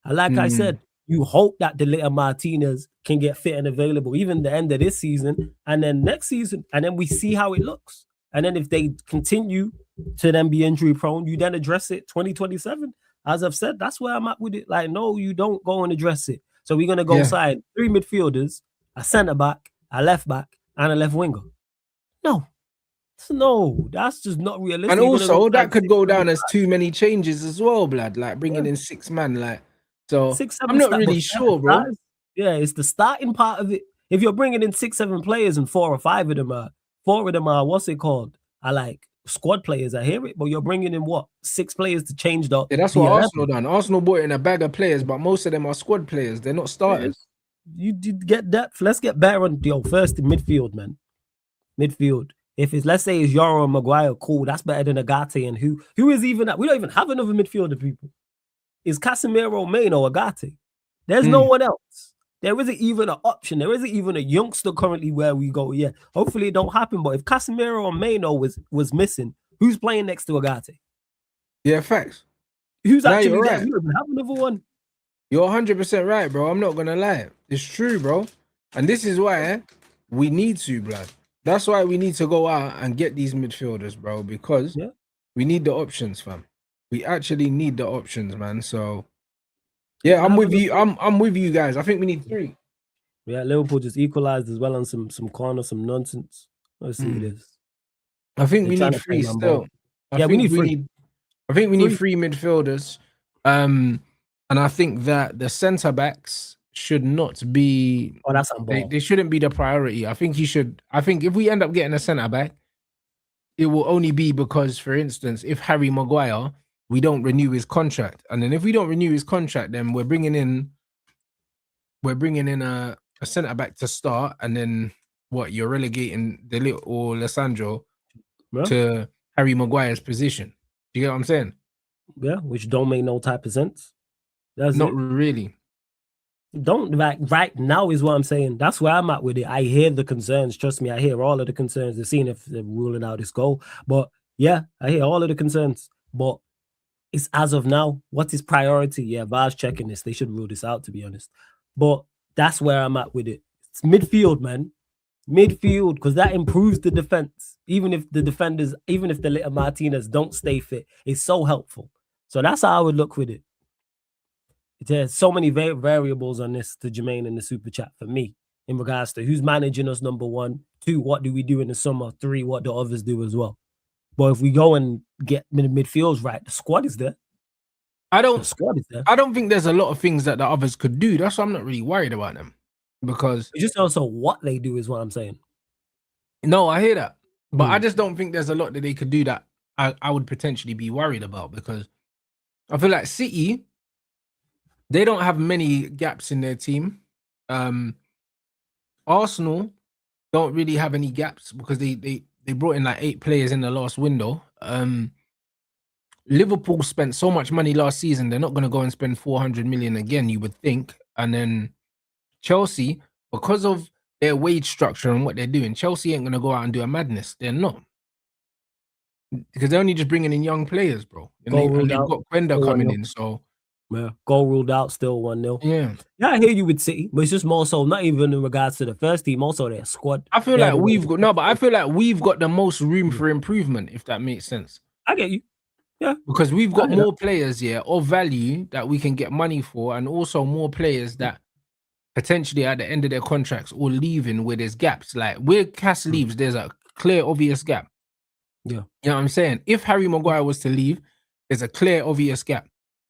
B: And like I said, you hope that De Ligt and Martinez can get fit and available even the end of this season and then next season, and then we see how it looks. And then if they continue to then be injury prone, you then address it 2027. As I've said, that's where I'm at with it. Like, no, you don't go and address it. So we're going to go sign 3 midfielders, a centre back, a left back, and a left winger. No, that's just not realistic.
A: And also, that could go down as too many changes as well, blood. Like, bringing in 6 man, like. So I'm not really sure, bro.
B: Yeah, it's the starting part of it. If you're bringing in 6-7 players and 4 or 5 of them are what's it called? I like squad players. I hear it, but you're bringing in 6 players to change the.
A: Yeah, that's what Arsenal done. Arsenal brought in a bag of players, but most of them are squad players. They're not starters.
B: You did get depth. Let's get better on first in midfield, man. Midfield. If it's, let's say it's Euro and Maguire, cool. That's better than Agate, and who is even that? We don't even have another midfielder, people. Is Casemiro, Maino, Agate? There's no one else. There isn't even an option. There isn't even a youngster currently where we go, yeah, hopefully it don't happen. But if Casemiro or Maino was missing, who's playing next to Agate?
A: Yeah, facts.
B: Who's actually there? We don't have another one.
A: You're 100% right, bro. I'm not going to lie. It's true, bro. And this is why we need to, blood. That's why we need to go out and get these midfielders, bro, because we need the options, fam. We actually need the options, man. So yeah, I'm
B: Have a
A: with
B: look.
A: you. I'm with you guys. I think we need 3.
B: Yeah, Liverpool just equalized as well on some corner, some nonsense. Let's see this.
A: I think
B: They're
A: we
B: trying
A: need
B: to play
A: 3
B: man ball.
A: still. I
B: Yeah, we
A: think
B: need
A: we
B: 3.
A: need. I think we need
B: 3.
A: 3 midfielders. And I think that the centre backs should not be.
B: Oh, that's on ball.
A: They shouldn't be the priority. I think if we end up getting a centre back, it will only be because, for instance, if Harry Maguire, we don't renew his contract, and then if we don't renew his contract, then we're bringing in a centre back to start, and then what? You're relegating De Ligt or Lissandro
B: Yeah.
A: to Harry Maguire's position. Do you get what I'm saying?
B: Yeah, which don't make no type of sense. That's
A: Not
B: it.
A: really.
B: Don't right now is what I'm saying. That's where I'm at with it. I hear the concerns. Trust me, I hear all of the concerns. They're seeing if they're ruling out this goal. But yeah, I hear all of the concerns. But it's as of now, what is priority? Yeah, VAR's checking this. They should rule this out, to be honest. But that's where I'm at with it. It's midfield, man. Midfield, because that improves the defense. Even if the little Martinez don't stay fit, it's so helpful. So that's how I would look with it. There's so many variables on this to Jermaine in the super chat for me in regards to who's managing us, number 1, 2, what do we do in the summer, 3, what do others do as well. But if we go and get midfields right, the squad is there. The squad is there.
A: I don't think there's a lot of things that the others could do. That's why I'm not really worried about them, because
B: it's just also what they do is what I'm saying.
A: No, I hear that, but I just don't think there's a lot that they could do that I would potentially be worried about, because I feel like City, they don't have many gaps in their team. Arsenal don't really have any gaps because they brought in like 8 players in the last window. Liverpool spent so much money last season, they're not going to go and spend 400 million again, you would think. And then Chelsea, because of their wage structure and what they're doing, Chelsea ain't going to go out and do a madness. They're not. Because they're only just bringing in young players, bro. And they've got Quenda coming in, so...
B: Yeah, goal ruled out, still 1-0.
A: Yeah.
B: Yeah, I hear you with City, but it's just more so, not even in regards to the first team, also their squad.
A: I feel like we've got the most room for improvement, if that makes sense.
B: I get you. Yeah.
A: Because we've got more players here of value that we can get money for, and also more players that potentially at the end of their contracts or leaving where there's gaps. Like where Cass leaves, there's a clear, obvious gap.
B: Yeah.
A: You know what I'm saying? If Harry Maguire was to leave, there's a clear, obvious gap.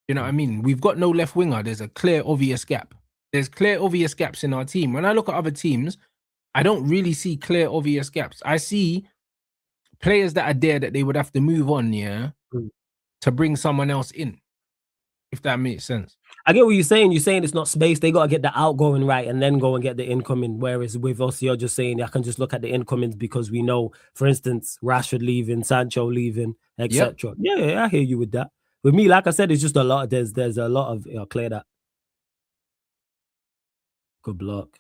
A: You know what I mean? We've got no left winger. There's a clear, obvious gap. There's clear, obvious gaps in our team. When I look at other teams, I don't really see clear, obvious gaps. I see players that are there that they would have to move on, to bring someone else in, if that makes sense.
B: I get what you're saying. You're saying it's not space. They got to get the outgoing right and then go and get the incoming. Whereas with us, you're just saying I can just look at the incomings because we know, for instance, Rashford leaving, Sancho leaving, etc. Yep. Yeah, I hear you with that. With me, like I said, it's just a lot. There's a lot of clear that. Good block.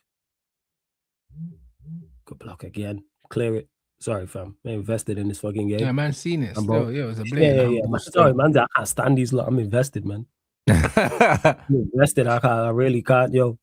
B: Good block again. Clear it. Sorry, fam. I invested in this fucking game.
A: Yeah, man, seen it. Still, yeah, it was a blatant.
B: Yeah. Sorry, man. I can't stand these lot. I'm invested, man. I'm invested. I really can't, yo. All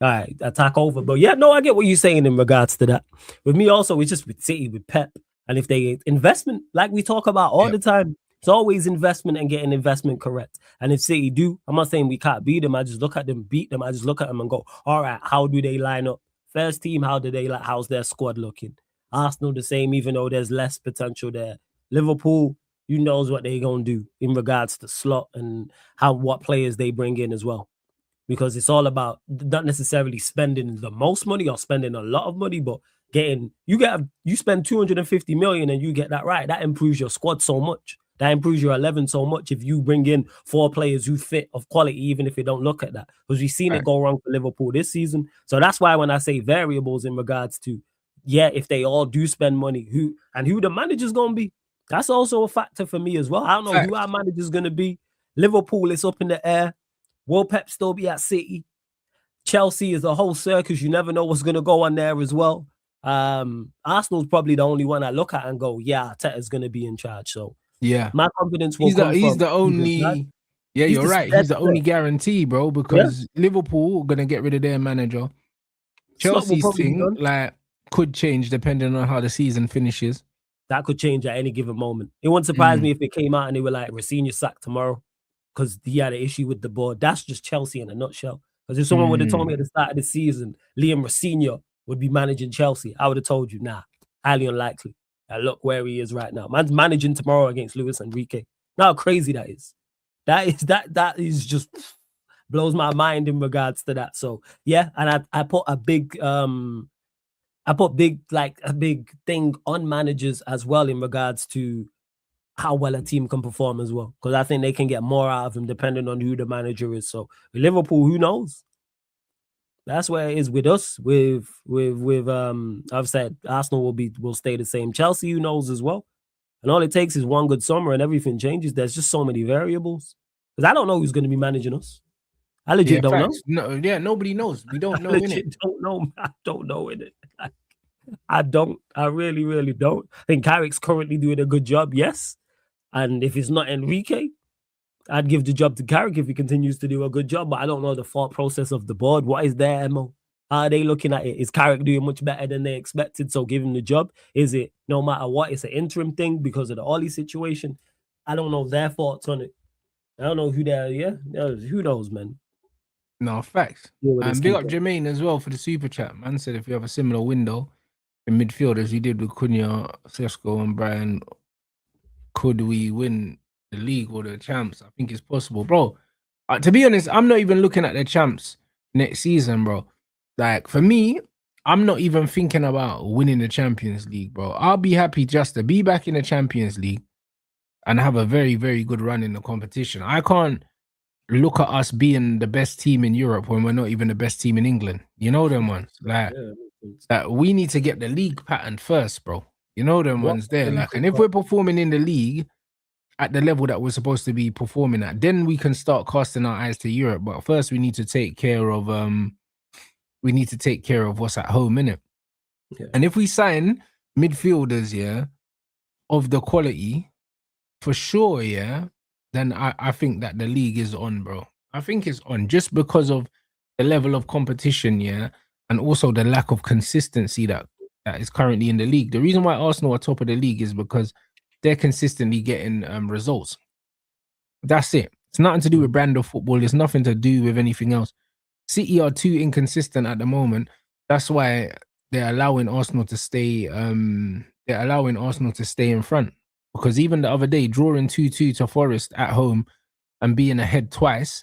B: right, attack over. But yeah, no, I get what you're saying in regards to that. With me also, it's just with City, with Pep. And if they investment, like we talk about all the time, it's always investment and getting investment correct. And if City do, I'm not saying we can't beat them. I just look at them, beat them. I just look at them and go, all right, how do they line up? First team, how's their squad looking? Arsenal the same, even though there's less potential there. Liverpool, you knows what they're going to do in regards to slot and what players they bring in as well. Because it's all about not necessarily spending the most money or spending a lot of money, but you spend 250 million and you get that right. That improves your squad so much. That improves your 11 so much if you bring in 4 players who fit of quality, even if you don't look at that. Because we've seen it go wrong for Liverpool this season. So that's why when I say variables in regards to, if they all do spend money, who the manager's going to be, that's also a factor for me as well. I don't know who our manager's going to be. Liverpool is up in the air. Will Pep still be at City? Chelsea is a whole circus. You never know what's going to go on there as well. Arsenal's probably the only one I look at and go, Arteta's going to be in charge. So my confidence will come
A: he's the only. Yeah, you're right. He's the only guarantee, bro, because Liverpool are going to get rid of their manager. Chelsea's thing could change depending on how the season finishes.
B: That could change at any given moment. It wouldn't surprise me if it came out and they were like, Rosenior sacked tomorrow because he had an issue with the board. That's just Chelsea in a nutshell. Because if someone would have told me at the start of the season, Liam Rosenior would be managing Chelsea, I would have told you, nah, highly unlikely. Look where he is right now. Man's managing tomorrow against Luis Enrique. Now how crazy that is. That is just blows my mind in regards to that. So yeah, and I put a big big thing on managers as well in regards to how well a team can perform as well. Because I think they can get more out of them depending on who the manager is. So with Liverpool, who knows? That's where it is with us. With I've said Arsenal will stay the same. Chelsea, who knows as well. And all it takes is one good summer and everything changes. There's just so many variables. Because I don't know who's going to be managing us. I legit don't know.
A: No, yeah, nobody knows. We don't know.
B: Don't know. I don't know in it. I don't. I really, really don't. I think Carrick's currently doing a good job, yes. And if it's not Enrique, I'd give the job to Carrick if he continues to do a good job. But I don't know the thought process of the board. What is their MO? How are they looking at it? Is Carrick doing much better than they expected? So give him the job. Is it no matter what? It's an interim thing because of the Ollie situation. I don't know their thoughts on it. I don't know who they're. Yeah, who knows, man.
A: No, facts. And big up Jermaine as well for the super chat. Man said if you have a similar window in midfield as you did with Cunha, Sesko, and Brian, could we win the league or the champs? I think it's possible, bro. To be honest, I'm not even looking at the champs next season, bro. Like for me, I'm not even thinking about winning the Champions League, bro. I'll be happy just to be back in the Champions League and have a very, very good run in the competition. I can't look at us being the best team in Europe when we're not even the best team in England. You know them ones. Like we need to get the league pattern first, bro. You know them ones there. Like, and if we're performing in the league at the level that we're supposed to be performing at, then we can start casting our eyes to Europe. But first we need to take care of what's at home, innit? Yeah. And if we sign midfielders, yeah, of the quality, for sure, yeah, then I think that the league is on, bro. I think it's on just because of the level of competition, yeah, and also the lack of consistency that is currently in the league. The reason why Arsenal are top of the league is because they're consistently getting results. That's it. It's nothing to do with brand of football. It's nothing to do with anything else. City are too inconsistent at the moment. That's why they're allowing Arsenal to stay. They're allowing Arsenal to stay in front. Because even the other day, drawing 2-2 to Forest at home and being ahead twice,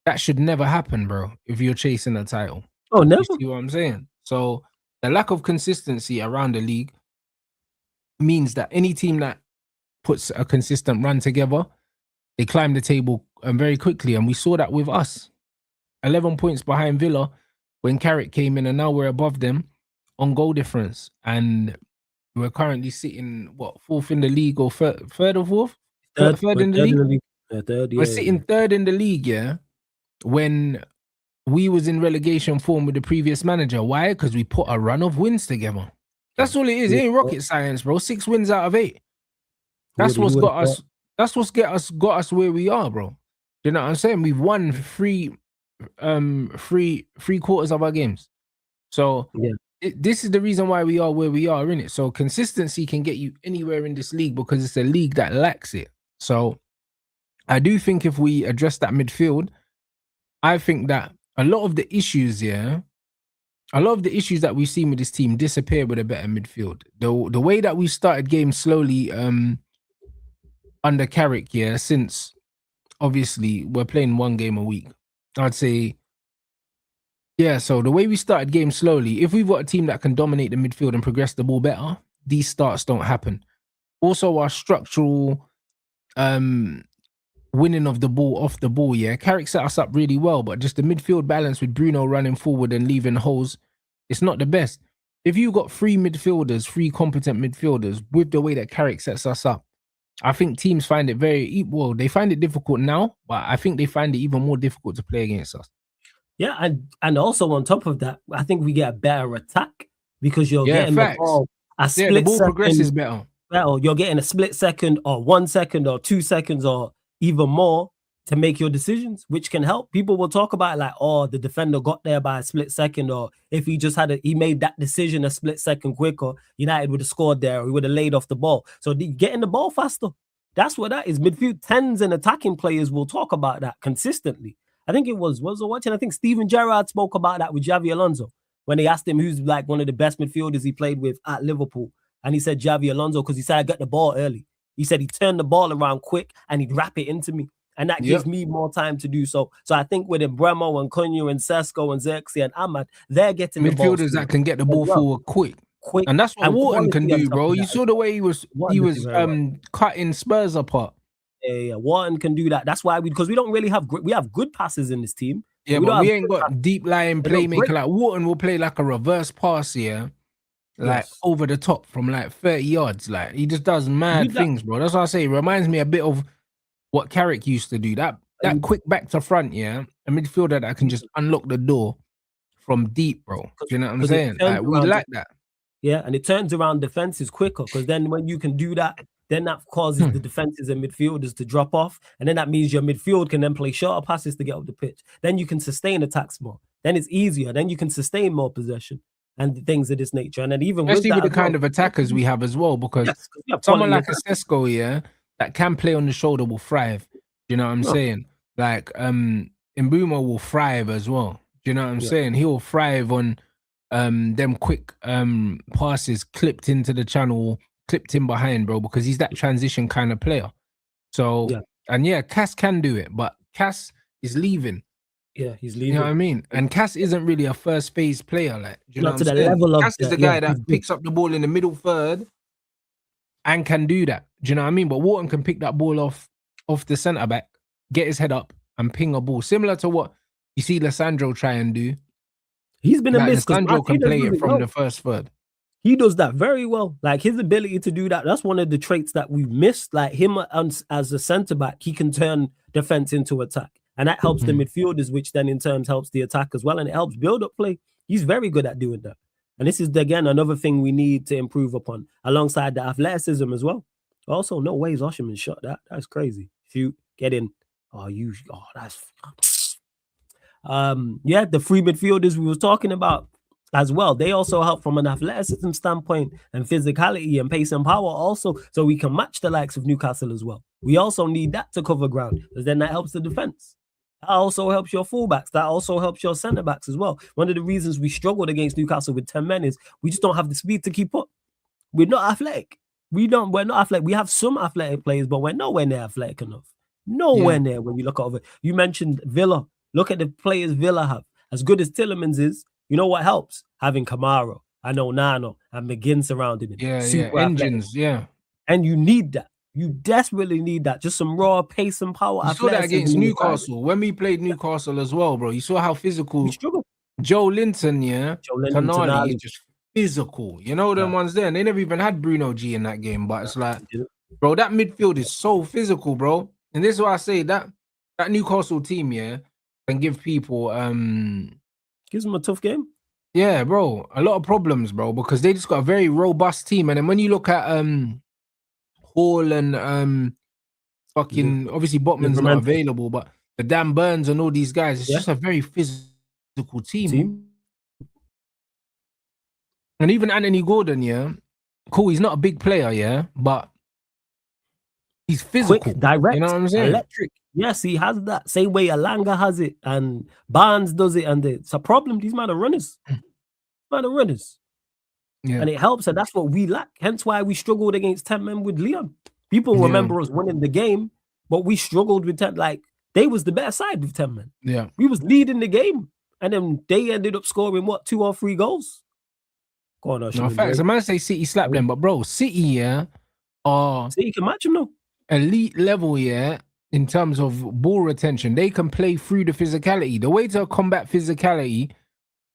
A: that should never happen, bro, if you're chasing a title.
B: Oh, never.
A: You see what I'm saying? So the lack of consistency around the league means that any team that puts a consistent run together, they climb the table very quickly. And we saw that with us. 11 points behind Villa when Carrick came in, and now we're above them on goal difference. And we're currently sitting, fourth in the league or third or fourth? Third in the league? We're sitting third in the league, yeah, when we was in relegation form with the previous manager. Why? Because we put a run of wins together. That's all it is. It ain't rocket science, bro. 6 wins out of 8. That's what's got us. That's what's got us where we are, bro. You know what I'm saying? We've won three quarters of our games. So yeah. This is the reason why we are where we are, innit? So consistency can get you anywhere in this league because it's a league that lacks it. So I do think if we address that midfield, I think that a lot of the issues that we've seen with this team disappear with a better midfield. The way that we started games slowly under Carrick, yeah, since obviously we're playing 1 game a week, I'd say. Yeah, so the way we started games slowly, if we've got a team that can dominate the midfield and progress the ball better, these starts don't happen. Also, our structural winning of the ball off the ball, yeah, Carrick set us up really well, but just the midfield balance with Bruno running forward and leaving holes, it's not the best. If you've got 3 competent midfielders with the way that Carrick sets us up, I think teams find it they find it difficult now, but I think they find it even more difficult to play against us.
B: Yeah, and also on top of that, I think we get a better attack because you're getting the ball
A: the ball progresses better.
B: You're getting a split second or 1 second or 2 seconds or even more to make your decisions, which can help. People will talk about it like, oh, the defender got there by a split second, or if he just he made that decision a split second quicker, United would have scored there, or he would have laid off the ball. So getting the ball faster, that's what that is. Midfield 10s and attacking players will talk about that consistently. I think it was I watching, I think Steven Gerrard spoke about that with Xavi Alonso when they asked him who's like one of the best midfielders he played with at Liverpool. And he said Xavi Alonso because he said I got the ball early. He said he turned the ball around quick and he'd wrap it into me. And that gives me more time to do so. So I think with Bremo and Cunha and Sesko and Xerxes and Ahmad, they're getting
A: midfielders
B: the ball
A: that can get the ball forward quick. And that's what Wharton can do, bro. You saw the way he was cutting Spurs apart.
B: Yeah, Wharton can do that. That's why because we don't really have we have good passes in this team.
A: Yeah, but we ain't got deep lying playmaker. Like Wharton will play like a reverse pass here. Like over the top from like 30 yards. Like he just does mad things, bro. That's what I say. It reminds me a bit of what Carrick used to do. That quick back to front, a midfielder that can just unlock the door from deep, bro. Do you know what I'm saying? Like, we like that.
B: Yeah, and it turns around defenses quicker because then when you can do that, then that causes the defenses and midfielders to drop off. And then that means your midfield can then play shorter passes to get up the pitch. Then you can sustain attacks more. Then it's easier. Then you can sustain more possession and things of this nature. And then even
A: especially with the kind of attackers we have as well, because someone like a Sesko, that can play on the shoulder will thrive. Do you know what I'm saying? Like Mbeumo will thrive as well. Do you know what I'm saying? He will thrive on them quick passes clipped into the channel, clipped in behind, bro, because he's that transition kind of player. So and Cass can do it, but Cass is leaving.
B: Yeah, he's leaving.
A: You know what I mean? And Cass isn't really a first phase player. Like, do you know what I'm saying?
B: Level of
A: Cass is the guy that picks up the ball in the middle third and can do that. Do you know what I mean? But Wharton can pick that ball off the centre back, get his head up, and ping a ball, similar to what you see Lissandro try and do.
B: He's been a miss.
A: Lissandro can play it from the first third.
B: He does that very well. Like his ability to do that, that's one of the traits that we've missed. Like him as a centre back, he can turn defense into attack. And that helps the midfielders, which then in turn helps the attack as well. And it helps build up play. He's very good at doing that. And this is, again, another thing we need to improve upon alongside the athleticism as well. Also, no ways Osherman shot that. That's crazy. Shoot, get in. That's... the free midfielders we were talking about as well. They also help from an athleticism standpoint and physicality and pace and power also, so we can match the likes of Newcastle as well. We also need that to cover ground, because then that helps the defense. That also helps your fullbacks. That also helps your centre backs as well. One of the reasons we struggled against Newcastle with 10 men is we just don't have the speed to keep up. We're not athletic. We're not athletic. We have some athletic players, but we're nowhere near athletic enough. Nowhere near when you look over. You mentioned Villa. Look at the players Villa have. As good as Tielemans is, you know what helps? Having Kamara and Onana and McGinn surrounding him.
A: Engines,
B: And you need that. You desperately need that. Just some raw pace and power.
A: You saw that against Newcastle. When we played Newcastle as well, bro. You saw how physical Joe Linton, Tonali, just physical. You know them ones there. And they never even had Bruno G in that game. But it's like, bro, that midfield is so physical, bro. And this is why I say that Newcastle team, can give people
B: gives them a tough game.
A: Yeah, bro. A lot of problems, bro, because they just got a very robust team. And then when you look at Hall and obviously Botman's not available, but the Dan Burns and all these guys, it's just a very physical team. And even Anthony Gordon, cool, he's not a big player, but he's physical.
B: Quick, direct,
A: you know what I'm saying?
B: Electric. Yes, he has that. Same way Alanga has it and Barnes does it, and it's a problem. These men are runners. And it helps, and that's what we lack. Hence why we struggled against 10 men with Leon. People remember us winning the game, but we struggled with 10. Like, they was the better side with 10 men.
A: Yeah.
B: We was leading the game, and then they ended up scoring, 2 or 3 goals? Go on,
A: no, facts. I might say City slapped them, but bro, City,
B: City can match them now.
A: Elite level, in terms of ball retention. They can play through the physicality. The way to combat physicality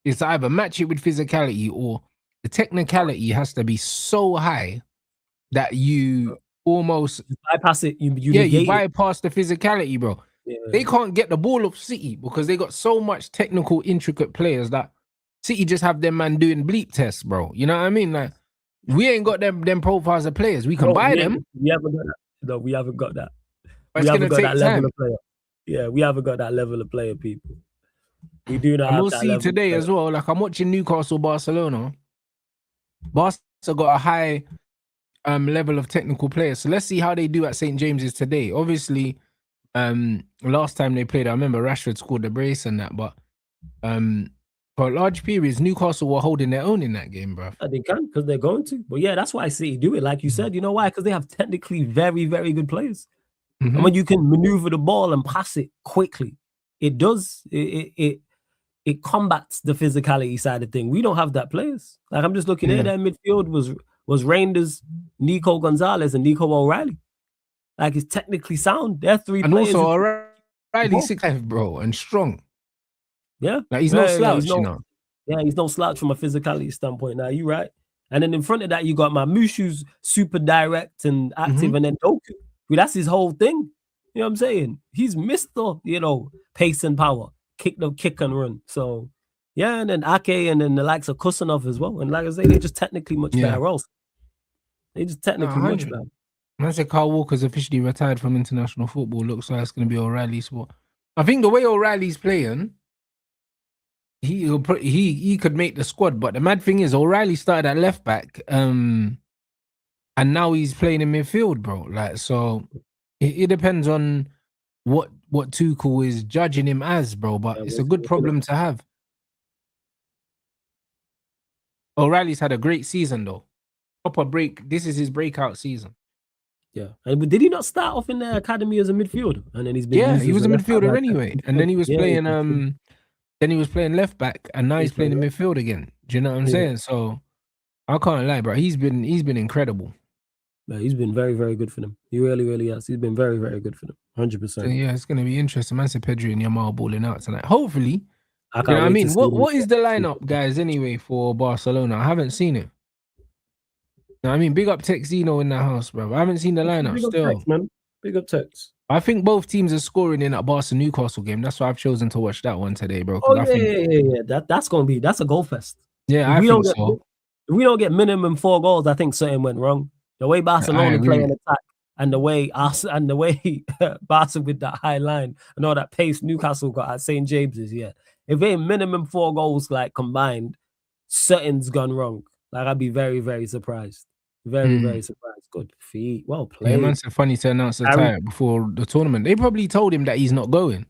A: is to either match it with physicality, or the technicality has to be so high that you almost
B: bypass it. You
A: bypass the physicality, bro. Yeah. They can't get the ball off City because they got so much technical, intricate players that City just have them man doing bleep tests, bro. You know what I mean? Like, we ain't got them profiles of players. We can buy them.
B: We haven't got that. No, we haven't got that.
A: But it's going to take time.
B: Yeah, we haven't got that level of player, people. We do not
A: And
B: have
A: we'll
B: that
A: see
B: level
A: today as well. Like I'm watching Newcastle Barcelona. Barca got a high level of technical players. So let's see how they do at St. James's today. Obviously, last time they played, I remember Rashford scored the brace and that, but for large periods, Newcastle were holding their own in that game, bro.
B: They can, because they're going to. But yeah, that's why City do it. Like you said, you know why? Because they have technically very, very good players. And when you can maneuver the ball and pass it quickly, it does it combats the physicality side of thing. We don't have that players. Like I'm just looking at that midfield was Rangers, Nico Gonzalez, and Nico O'Reilly. Like it's technically sound. They're three
A: And
B: players.
A: also O'Reilly's 6'5", bro, and strong.
B: Yeah.
A: Like he's no slouch, you know.
B: Yeah, he's no slouch from a physicality standpoint. Now you right. And then in front of that, you got Mamushu's super direct and active, and then Doku. That's his whole thing. You know what I'm saying? He's Mr. Pace and power. Kick and run. So yeah, and then Ake and then the likes of Kusanov as well. And like I say, they're just technically much better roles. They just technically much better.
A: I said Carl Walker's officially retired from international football. Looks like it's going to be O'Reilly's spot. I think the way O'Reilly's playing, he could make the squad. But the mad thing is, O'Reilly started at left back, and now he's playing in midfield, bro. Like so, it depends on what Tuchel is judging him as, bro. But it's a good problem to have. O'Reilly's had a great season though. Proper break. This is his breakout season.
B: Yeah, but did he not start off in the academy as a midfielder, and then he's been
A: he was a midfielder anyway, and then he was playing then he was playing left back, and now he's playing in midfield again. Do you know what I'm saying? So I can't lie, bro. He's been incredible.
B: Yeah, he's been very, very good for them. He really, really has. He's been very, very good for them. 100%.
A: So yeah, it's gonna be interesting. Man said Pedri and Yamal balling out tonight. Hopefully, you know what
B: I
A: mean. What is the lineup, guys? Anyway, for Barcelona, I haven't seen it. You know what I mean, big up Texino in the house, bro. I haven't seen the lineup
B: big
A: still.
B: Up Tex, man. Big up Tex.
A: I think both teams are scoring in that Barca Newcastle game. That's why I've chosen to watch that one today, bro.
B: Oh yeah. That's a goal fest.
A: Yeah, I think so.
B: If we don't get minimum 4 goals, I think something went wrong. The way Barcelona play an attack and the way Barca with that high line and all that pace Newcastle got at St. James's, yeah. If they minimum 4 goals like combined, something's gone wrong. Like I'd be very, very surprised. Very, very surprised. Good feet. Well played.
A: Yeah, man said funny to announce the tie before the tournament. They probably told him that he's not going.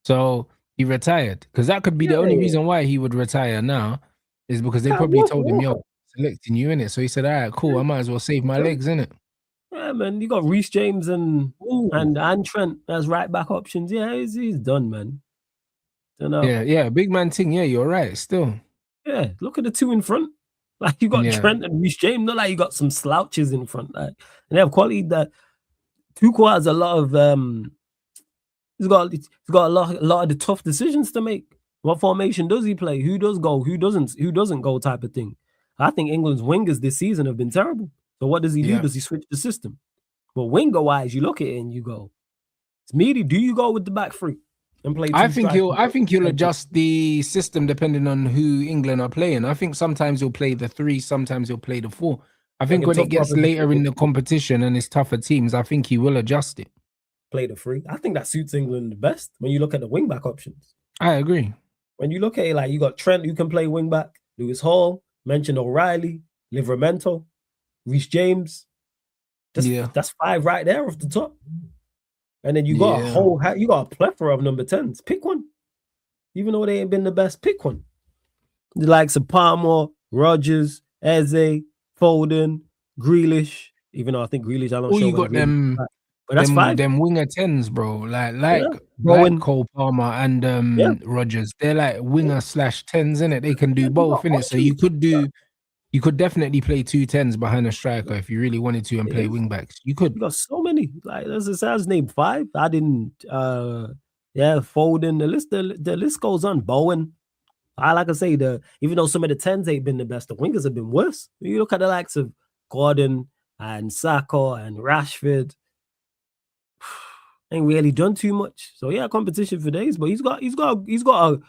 A: So he retired. Because that could be the only reason why he would retire now, is because they probably told him, yo, selecting you in it. So he said, all right, cool, I might as well save my legs, innit?
B: Yeah, man. You got Reece James and Trent as right back options. Yeah, he's done, man.
A: Yeah, big man thing. Yeah, you're right. Still.
B: Yeah, look at the 2 in front. Like you got Trent and Reece James, not like you got some slouches in front. Like, and they have quality that Tuchel has a lot of he's got a lot of the tough decisions to make. What formation does he play? Who does go? Who doesn't go type of thing. I think England's wingers this season have been terrible. So what does he do? Does he switch the system? But winger wise, you look at it and you go, it's meaty. Do you go with the back three and play?
A: I think he'll adjust the system depending on who England are playing. I think sometimes he'll play the 3, sometimes he'll play the 4. I think when it gets later in the competition and it's tougher teams, I think he will adjust it.
B: Play the 3. I think that suits England the best when you look at the wing back options.
A: I agree.
B: When you look at it, like you got Trent who can play wing back, Lewis Hall, mentioned O'Reilly, Livramento, Reece James. That's 5 right there off the top. And then you got a plethora of number 10s. Pick one. Even though they ain't been the best, pick one. The likes of Palmer, Rodgers, Eze, Foden, Grealish. Even though I think Grealish, I'm not sure.
A: You got them,
B: but that's 5.
A: Them winger 10s, bro. Like Cole Palmer and Rodgers. They're like winger /10s, innit? They can do both, innit? So you could definitely play 2 10s behind a striker if you really wanted to and play wing backs. You could.
B: You got so many. Like that's named 5. I didn't Foden. The list goes on. Bowen. Like I say, even though some of the 10s ain't been the best, the wingers have been worse. You look at the likes of Gordon and Saka and Rashford. Ain't really done too much. So yeah, competition for days, but he's got a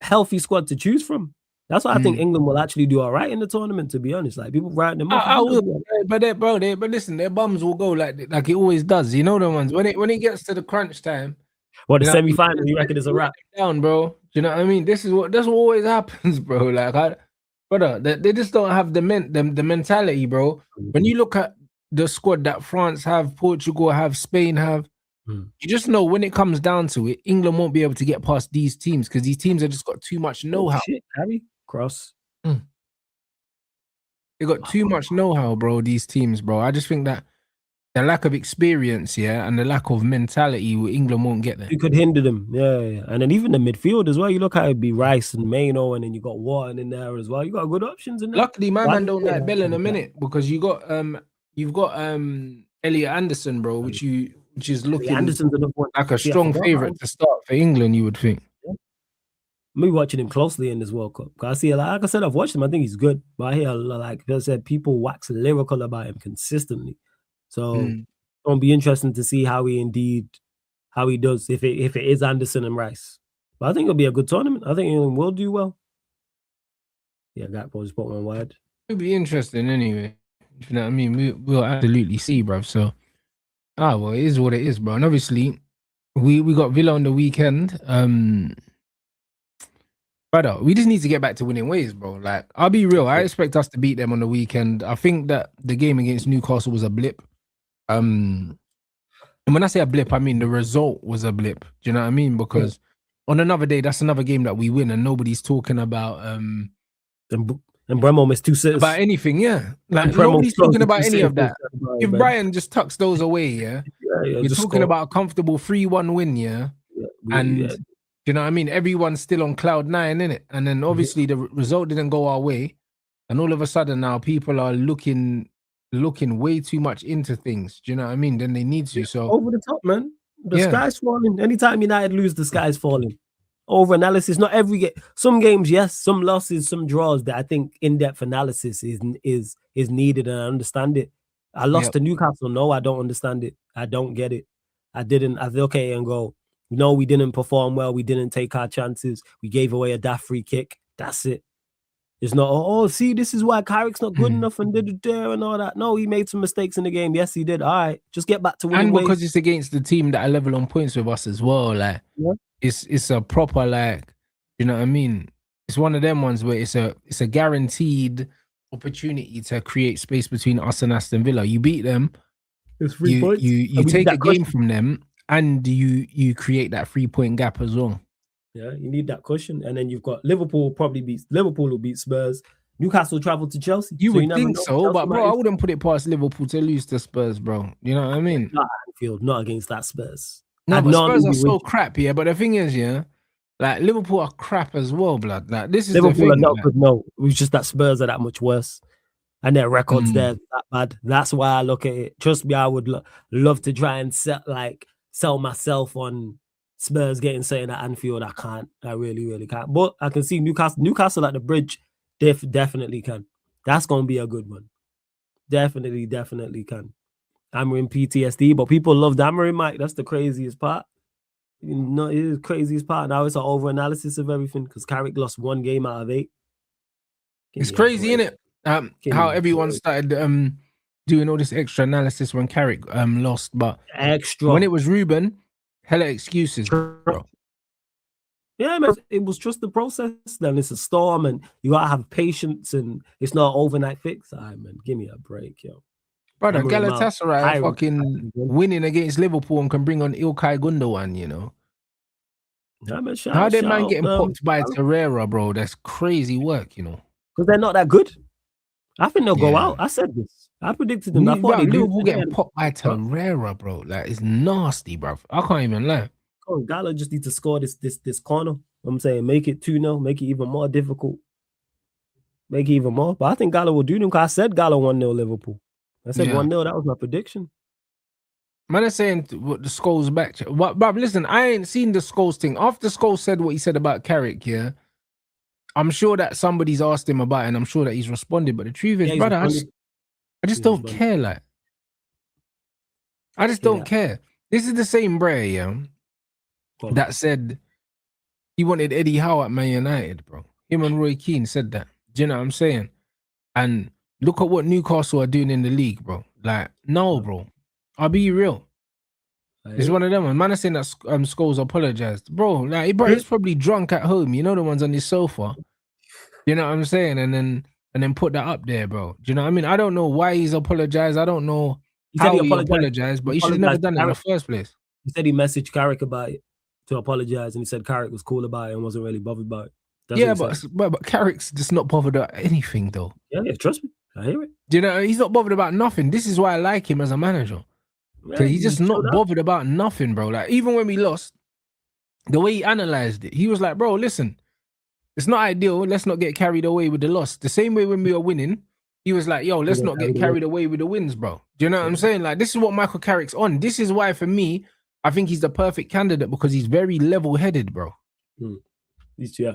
B: healthy squad to choose from. That's why I think England will actually do all right in the tournament, to be honest. Like people writing them off.
A: But listen, their bums will go like it always does. You know the ones when it gets to the crunch time,
B: What the
A: You know what I mean?
B: semi-final? You reckon is a wrap?
A: Down, bro. Do you know what I mean? That's what always happens, bro. Like, brother, they just don't have the mentality, bro. When you look at the squad that France have, Portugal have, Spain have, you just know when it comes down to it, England won't be able to get past these teams because these teams have just got too much know-how.
B: Shit, Harry Cross.
A: They got too much know-how, bro. These teams, bro. I just think that the lack of experience, and the lack of mentality, England won't get there.
B: You could hinder them, yeah. And then even the midfield as well. You look how it'd be Rice and Maino, and then you got Wharton in there as well. You got good options in there.
A: Luckily, my man don't like Bell in a minute because you've got Elliot Anderson, bro, which is looking like a strong favourite to start for England. You would think.
B: Me watching him closely in this World Cup. I see, like I said, I've watched him. I think he's good, but I hear, like I said, people wax lyrical about him consistently. So it'll be interesting to see how he does if it is Anderson and Rice. But I think it'll be a good tournament. I think England will do well. Yeah, Gakpo just put one wide.
A: It'll be interesting anyway. You know what I mean? We'll absolutely see, bro. So, well, it is what it is, bro. And obviously, we got Villa on the weekend. Brother, we just need to get back to winning ways, bro. Like, I'll be real. I expect us to beat them on the weekend. I think that the game against Newcastle was a blip. And when I say a blip, I mean the result was a blip. Do you know what I mean? Because on another day, that's another game that we win, and nobody's talking about
B: and Bremo missed 2 assists.
A: About anything, yeah. Like nobody's talking about any of that. If Brian just tucks those away, we're talking about a comfortable 3-1 win, and you know what I mean? Everyone's still on cloud 9, innit? And then obviously the result didn't go our way, and all of a sudden now people are looking way too much into things. Do you know what I mean? Then they need to. So
B: over the top, man. The sky's falling. Anytime United lose, the sky's falling. Over analysis, not every game. Some games, yes. Some losses, some draws. That I think in-depth analysis is needed, and I understand it. I lost to Newcastle. No, I don't understand it. I don't get it. I look okay and go, no, we didn't perform well. We didn't take our chances. We gave away a daft free kick. That's it. It's not, see, this is why Carrick's not good enough and did it there and all that. No, he made some mistakes in the game. Yes, he did. All right, just get back to winning.
A: And because it's against the team that are level on points with us as well. Like, it's a proper, like, you know what I mean? It's one of them ones where it's a guaranteed opportunity to create space between us and Aston Villa. You beat them,
B: it's 3 points.
A: You take a game from them, and you create that 3-point gap as well.
B: Yeah, you need that cushion. And then you've got Liverpool will beat Spurs. Newcastle travel to Chelsea.
A: You would think so, but bro, I wouldn't put it past Liverpool to lose to Spurs, bro. You know what I mean?
B: Not Anfield, not against that Spurs.
A: No, but Spurs are so crap, but the thing is, like Liverpool are crap as well, blood. Like this is
B: Liverpool
A: the thing,
B: are not good. No, it was just that Spurs are that much worse, and their records there that bad. That's why I look at it. Trust me, I would love to try and sell myself on Spurs getting something at Anfield. I can't. I really, really can't. But I can see Newcastle at the Bridge. Definitely can. That's gonna be a good one. Definitely can. Amorim PTSD, but people love Amorim, Mike. That's the craziest part. You know, it is the craziest part. Now it's an over-analysis of everything because Carrick lost 1 game out of 8.
A: It's crazy, isn't it? How everyone started doing all this extra analysis when Carrick lost, but when it was Ruben, hella excuses, bro.
B: Yeah, man, it was just the process. Then it's a storm, and you gotta have patience, and it's not an overnight fix. All right, man, give me a break, yo.
A: Brother, Galatasaray are fucking winning against Liverpool and can bring on Ilkay Gundogan, you know.
B: Yeah, man,
A: how that man getting popped by Torreira, bro? That's crazy work, you know.
B: Because they're not that good. I think they'll go out. I said this. I predicted them. I thought
A: Liverpool getting popped by Torreira, bro. Like, it's nasty, bro. I can't even lie.
B: Oh, Gala just need to score this corner. I'm saying make it 2-0, make it even more difficult. Make it even more. But I think Gala will do them because I said Gala 1-0 Liverpool. I said 1-0. That was my prediction.
A: Man is saying what the Scholes back. But listen, I ain't seen the Scholes thing. After Scholes said what he said about Carrick, I'm sure that somebody's asked him about it, and I'm sure that he's responded. But the truth is, brother, I just don't care. Like, I just don't care. This is the same Bray, that said he wanted Eddie Howe at Man United, bro. Him and Roy Keane said that. Do you know what I'm saying? And look at what Newcastle are doing in the league, bro. Like, no, bro. I'll be real. It's one of them. Man is saying that Scholes apologized, bro. Like, bro, he's probably drunk at home. You know, the ones on his sofa. You know what I'm saying? And then put that up there, bro. Do you know what I mean? I don't know why he's apologized. I don't know how he apologized, but he should have never done it in the first place.
B: He said he messaged Carrick about it to apologize, and he said Carrick was cool about it and wasn't really bothered about it. That's
A: but Carrick's just not bothered about anything, though.
B: Yeah, trust me. I hear it.
A: Do you know, he's not bothered about nothing. This is why I like him as a manager.
B: Yeah,
A: He's just not bothered about nothing, bro. Like, even when we lost, the way he analyzed it, he was like, bro, listen, it's not ideal. Let's not get carried away with the loss. The same way when we were winning, he was like, yo, let's not get carried away with the wins, bro. Do you know what I'm saying? Like, this is what Michael Carrick's on. This is why, for me, I think he's the perfect candidate because he's very level-headed, bro.
B: Yeah.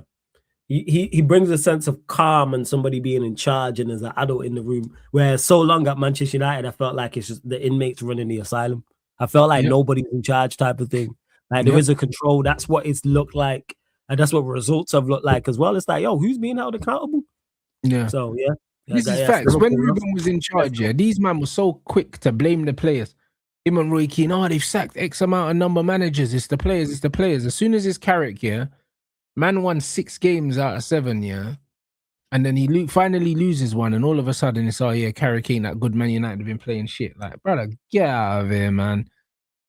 B: He brings a sense of calm and somebody being in charge and as an adult in the room. Where so long at Manchester United, I felt like it's just the inmates running the asylum. I felt like nobody's in charge type of thing. Like, there is a control. That's what it's looked like. And that's what results have looked like as well. It's like, yo, who's being held accountable?
A: Yeah.
B: So, yeah.
A: This is facts. When Ruben was in charge, these men were so quick to blame the players. Him and Roy Keane, they've sacked X amount of number of managers. It's the players, it's the players. As soon as it's Carrick, man won 6 games out of 7, and then he finally loses one, and all of a sudden it's Carrick ain't that good. Man United have been playing shit. Like, brother, get out of here, man.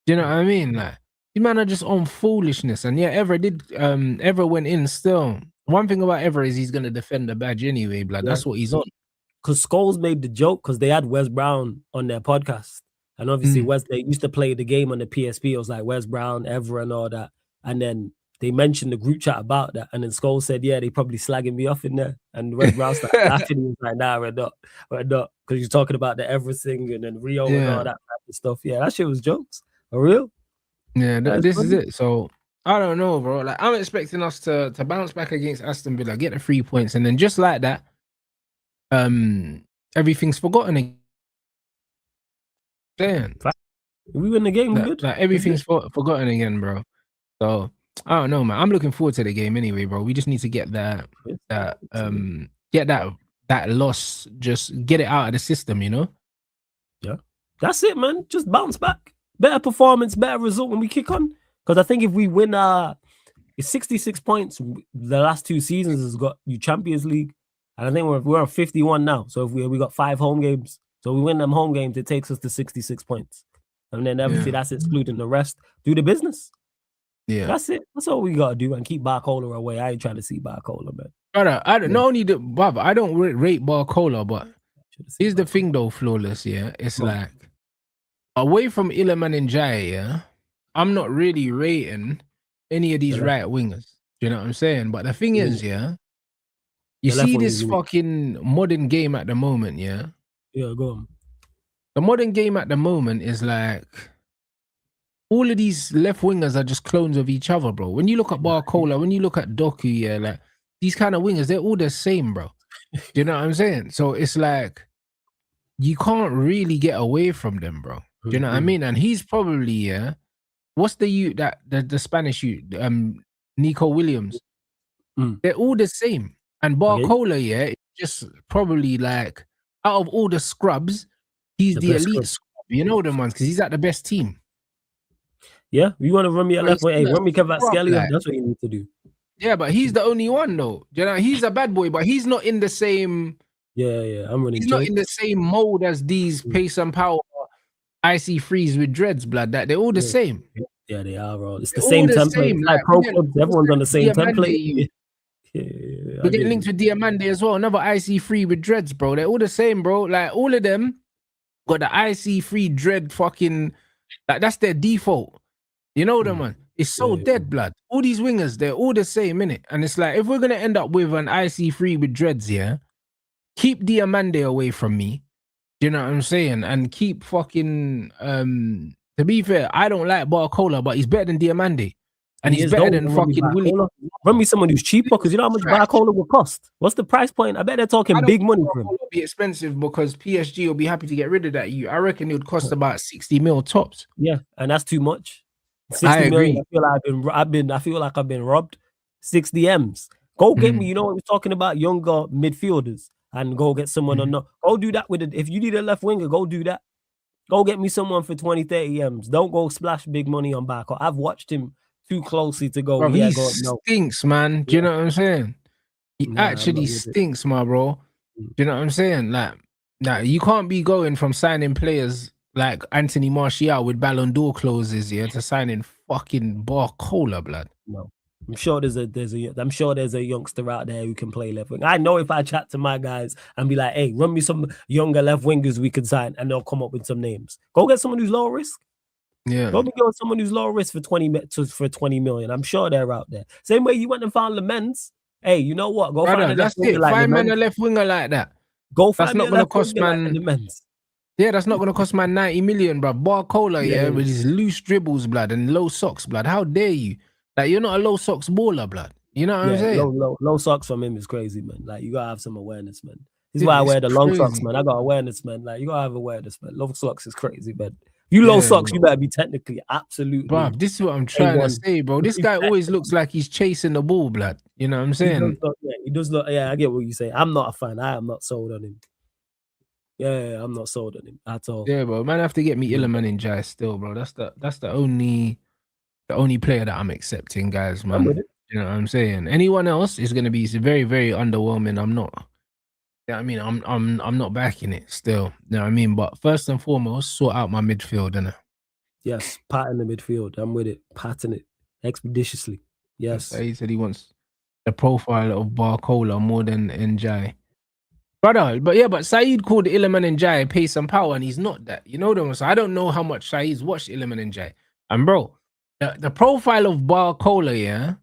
A: Do you know what I mean? Like, these man are just on foolishness. And Ever went in still. One thing about Ever is he's gonna defend the badge anyway, blood. That's what he's on.
B: Because Scholes made the joke because they had Wes Brown on their podcast, and obviously they used to play the game on the PSP. It was like Wes Brown, Ever, and all that, and then they mentioned the group chat about that, and then Scholes said, they probably slagging me off in there. And Wes Brown started laughing. He was like, nah, we're not. Because you're talking about the everything and then Rio and all that type of stuff. Yeah, that shit was jokes. For real?
A: Yeah, this is it. So, I don't know, bro. Like, I'm expecting us to bounce back against Aston Villa, get the 3 points, and then just like that, everything's forgotten again.
B: We win the game, we're good.
A: Like, everything's forgotten again, bro. So, I don't know, man. I'm looking forward to the game anyway, bro. We just need to get that loss, just get it out of the system, you know?
B: Yeah. That's it, man. Just bounce back. Better performance, better result when we kick on. Because I think if we win it's 66 points, the last 2 seasons has got you Champions League. And I think we're on 51 now. So if we got 5 home games. So we win them home games, it takes us to 66 points. And then obviously that's excluding the rest. Do the business. Yeah, that's it. That's all we gotta do, and keep Barcola away. I ain't trying to see Barcola, man.
A: Brother, not only Bob, I don't rate Barcola, but here's the thing though, Flawless. It's like away from Iliman and Jai, I'm not really rating any of these right wingers. Do you know what I'm saying? But the thing is, you see this fucking modern game at the moment,
B: Yeah, go on.
A: The modern game at the moment is like, all of these left wingers are just clones of each other, bro. When you look at Barcola, when you look at Doku, like these kind of wingers, they're all the same, bro. Do you know what I'm saying? So it's like, you can't really get away from them, bro. Do you know what I mean? And he's probably, what's the youth, the Spanish youth, Nico Williams? They're all the same. And Barcola, is just probably like, out of all the scrubs, he's the elite scrub. You know them ones, because he's at the best team.
B: Yeah, you want to run me a left way? Hey, run me Kvaratskhelia. That's what you need to do.
A: Yeah, but he's the only one though. You know, he's a bad boy, but he's not in the same.
B: Yeah. I'm running.
A: He's not in the same mold as these pace and power, icy freeze with dreads, blood. That they're all the same.
B: Yeah, they are, bro. It's the same template. Like pro clubs, everyone's on the same template.
A: We get linked with Diamande as well. Another icy free with dreads, bro. They're all the same, bro. Like all of them got the icy free dread fucking. Like that's their default. You know them, man. It's so dead, blood. All these wingers, they're all the same, innit? And it's like, if we're gonna end up with an IC3 with dreads, keep Diamande away from me. Do you know what I'm saying? And keep fucking. To be fair, I don't like Barcola, but he's better than Diamande, and he's better than fucking William.
B: Run me someone who's cheaper, because you know how much Barcola will cost. What's the price point? I bet they're talking big money for him.
A: It'll be expensive because PSG will be happy to get rid of that. I reckon it would cost about 60 mil tops.
B: Yeah, and that's too much. 60 million, I feel like I've been robbed. 60 M's. Go get me, you know what we're talking about, younger midfielders, and go get someone or not. Go do that with it. If you need a left winger, go do that. Go get me someone for 20, 30 M's. Don't go splash big money on Barco. I've watched him too closely to go.
A: Bro,
B: Yeah,
A: he
B: go no.
A: stinks, man. Do you know what I'm saying? He
B: Nah, I'm
A: actually
B: not with it.
A: stinks, my bro. Do you know what I'm saying? Like, you can't be going from signing players like Anthony Martial with Ballon d'Or clauses, yeah, to signing fucking Barcola, blood.
B: No. I'm sure there's a youngster out there who can play left wing. I know if I chat to my guys and be like, hey, run me some younger left wingers we can sign, and they'll come up with some names. Go get someone who's low risk.
A: Yeah.
B: Go get someone who's low risk for 20 million. I'm sure they're out there. Same way you went and found Lemens. Hey, you know what? Go
A: Brother,
B: find a left
A: that's
B: winger
A: it.
B: like
A: Find man a
B: Lemens.
A: left winger like that.
B: Go
A: That's
B: find me
A: not
B: a
A: gonna
B: left
A: cost
B: winger
A: man.
B: like Lemens.
A: Yeah, that's not gonna cost man 90 million, bro. Barcola,
B: Yeah.
A: with his loose dribbles, blood, and low socks, blood. How dare you? Like, you're not a low socks baller, blood. You know what I'm saying?
B: Low socks from him is crazy, man. Like, you gotta have some awareness, man. This is
A: Yeah,
B: why I
A: it's
B: wear the long socks,
A: crazy.
B: man. I got awareness, man. Like, you gotta have awareness, man. Low socks is crazy, man. If you low socks,
A: bro.
B: you better be technically absolutely.
A: Bro, this is what I'm trying to
B: A1.
A: say, bro. This guy always looks like he's chasing the ball, blood. You know what I'm saying?
B: He does look. Yeah, I get what you say. I'm not a fan. I am not sold on him. Yeah, I'm not sold on him at all.
A: Yeah, bro. Man, I have to get me Illiman in Jai still, bro. That's the only player that I'm accepting, guys, man. You know what I'm saying? Anyone else is gonna be very, very underwhelming. I'm not. Yeah, I mean, I'm not backing it still. You know what I mean? But first and foremost, sort out my midfield, innit?
B: Yes, pattern the midfield. I'm with it. Pattern it expeditiously. Yes.
A: He said he wants the profile of Barcola more than Njai. Brother, but Saeed called Illiman Njai pace and power, and he's not that. You know them. So I don't know how much Saeed's watched Illiman Njai. And bro, the profile of Barcola, yeah,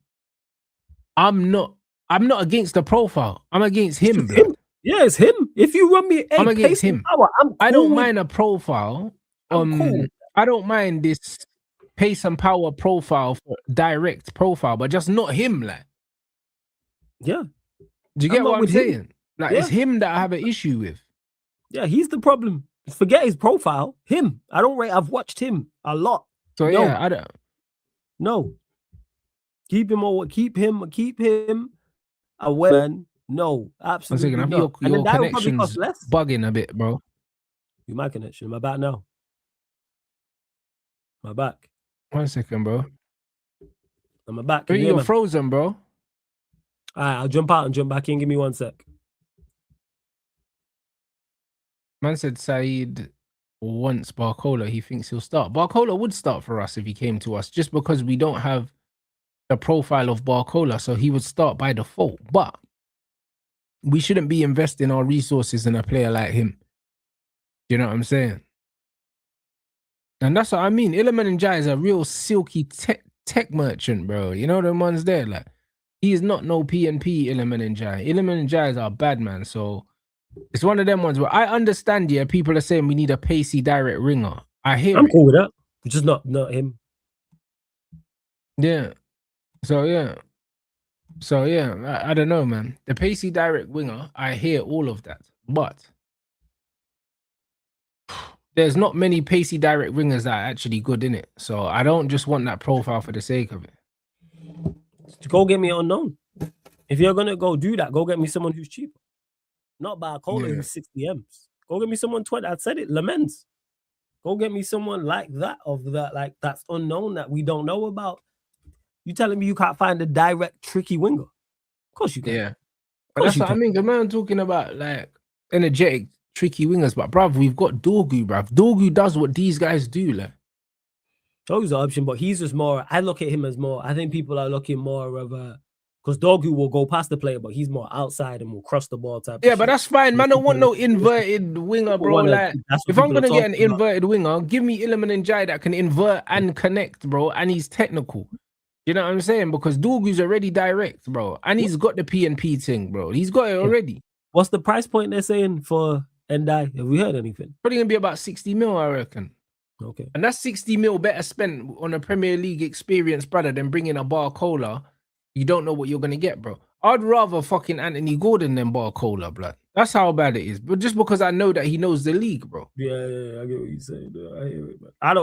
A: I'm not against the profile. I'm against him, blood.
B: Yeah, it's him. If you run me,
A: I'm against him.
B: Power, I'm cool.
A: I don't mind a profile.
B: Cool.
A: I don't mind this pace and power profile for direct profile, but just not him, like.
B: Yeah.
A: Do you get what I'm saying? Like, it's him that I have an issue with.
B: Yeah, he's the problem. Forget his profile. Him. I've watched him a lot.
A: So yeah, I don't.
B: No. Keep him away, man. No, absolutely
A: not.
B: Your
A: connection's bugging a bit, bro.
B: My connection. Am I back now? Am I back?
A: 1 second, bro.
B: Am I back?
A: You're frozen, bro.
B: All right, I'll jump out and jump back in. Give me 1 sec.
A: Man said Saeed wants Barcola. He thinks he'll start. Barcola would start for us if he came to us, just because we don't have the profile of Barcola, so he would start by default. But we shouldn't be investing our resources in a player like him. You know what I'm saying? And that's what I mean. Illiman Njai is a real silky tech merchant, bro. You know the ones there, like, he is not no PNP Illiman Njai. Illiman Njai is our bad man, so it's one of them ones where I understand, yeah, people are saying we need a pacey direct ringer. I hear
B: I'm cool with that. Just not him.
A: Yeah. So yeah, I don't know, man. The pacey direct winger, I hear all of that, but there's not many pacey direct wingers that are actually good in it. So I don't just want that profile for the sake of it.
B: Go get me unknown. If you're gonna go do that, go get me someone who's cheaper. Not Barcola who's 60 M's. Go get me someone 20. I said it, Lamens. Go get me someone like that, like that's unknown that we don't know about. You telling me you can't find a direct tricky winger? Of course you can.
A: Yeah. But that's what I mean. The man talking about like energetic, tricky wingers, but bruv, we've got Dorgu, bruv. Dorgu does what these guys do, like.
B: Dorgu's an option, but he's just more. I look at him as more. I think people are looking more of a, because Dorgu will go past the player, but he's more outside and will cross the ball type.
A: Yeah, but that's fine. Man, don't want no inverted winger, bro. Like, if I'm gonna get an inverted winger, give me Illiman Njai that can invert and connect, bro, and he's technical. You know what I'm saying? Because Dorgu's already direct, bro, and he's got the PNP thing, bro. He's got it already.
B: What's the price point they're saying for Ndai? Have we heard anything?
A: Probably gonna be about 60 mil, I reckon.
B: Okay.
A: And that's 60 mil better spent on a Premier League experience, brother, than bringing a Barcola. You don't know what you're gonna get, bro. I'd rather fucking Anthony Gordon than Barcola, blood. That's how bad it is. But just because I know that he knows the league, bro.
B: Yeah, I get what you're saying. I hear it, man. I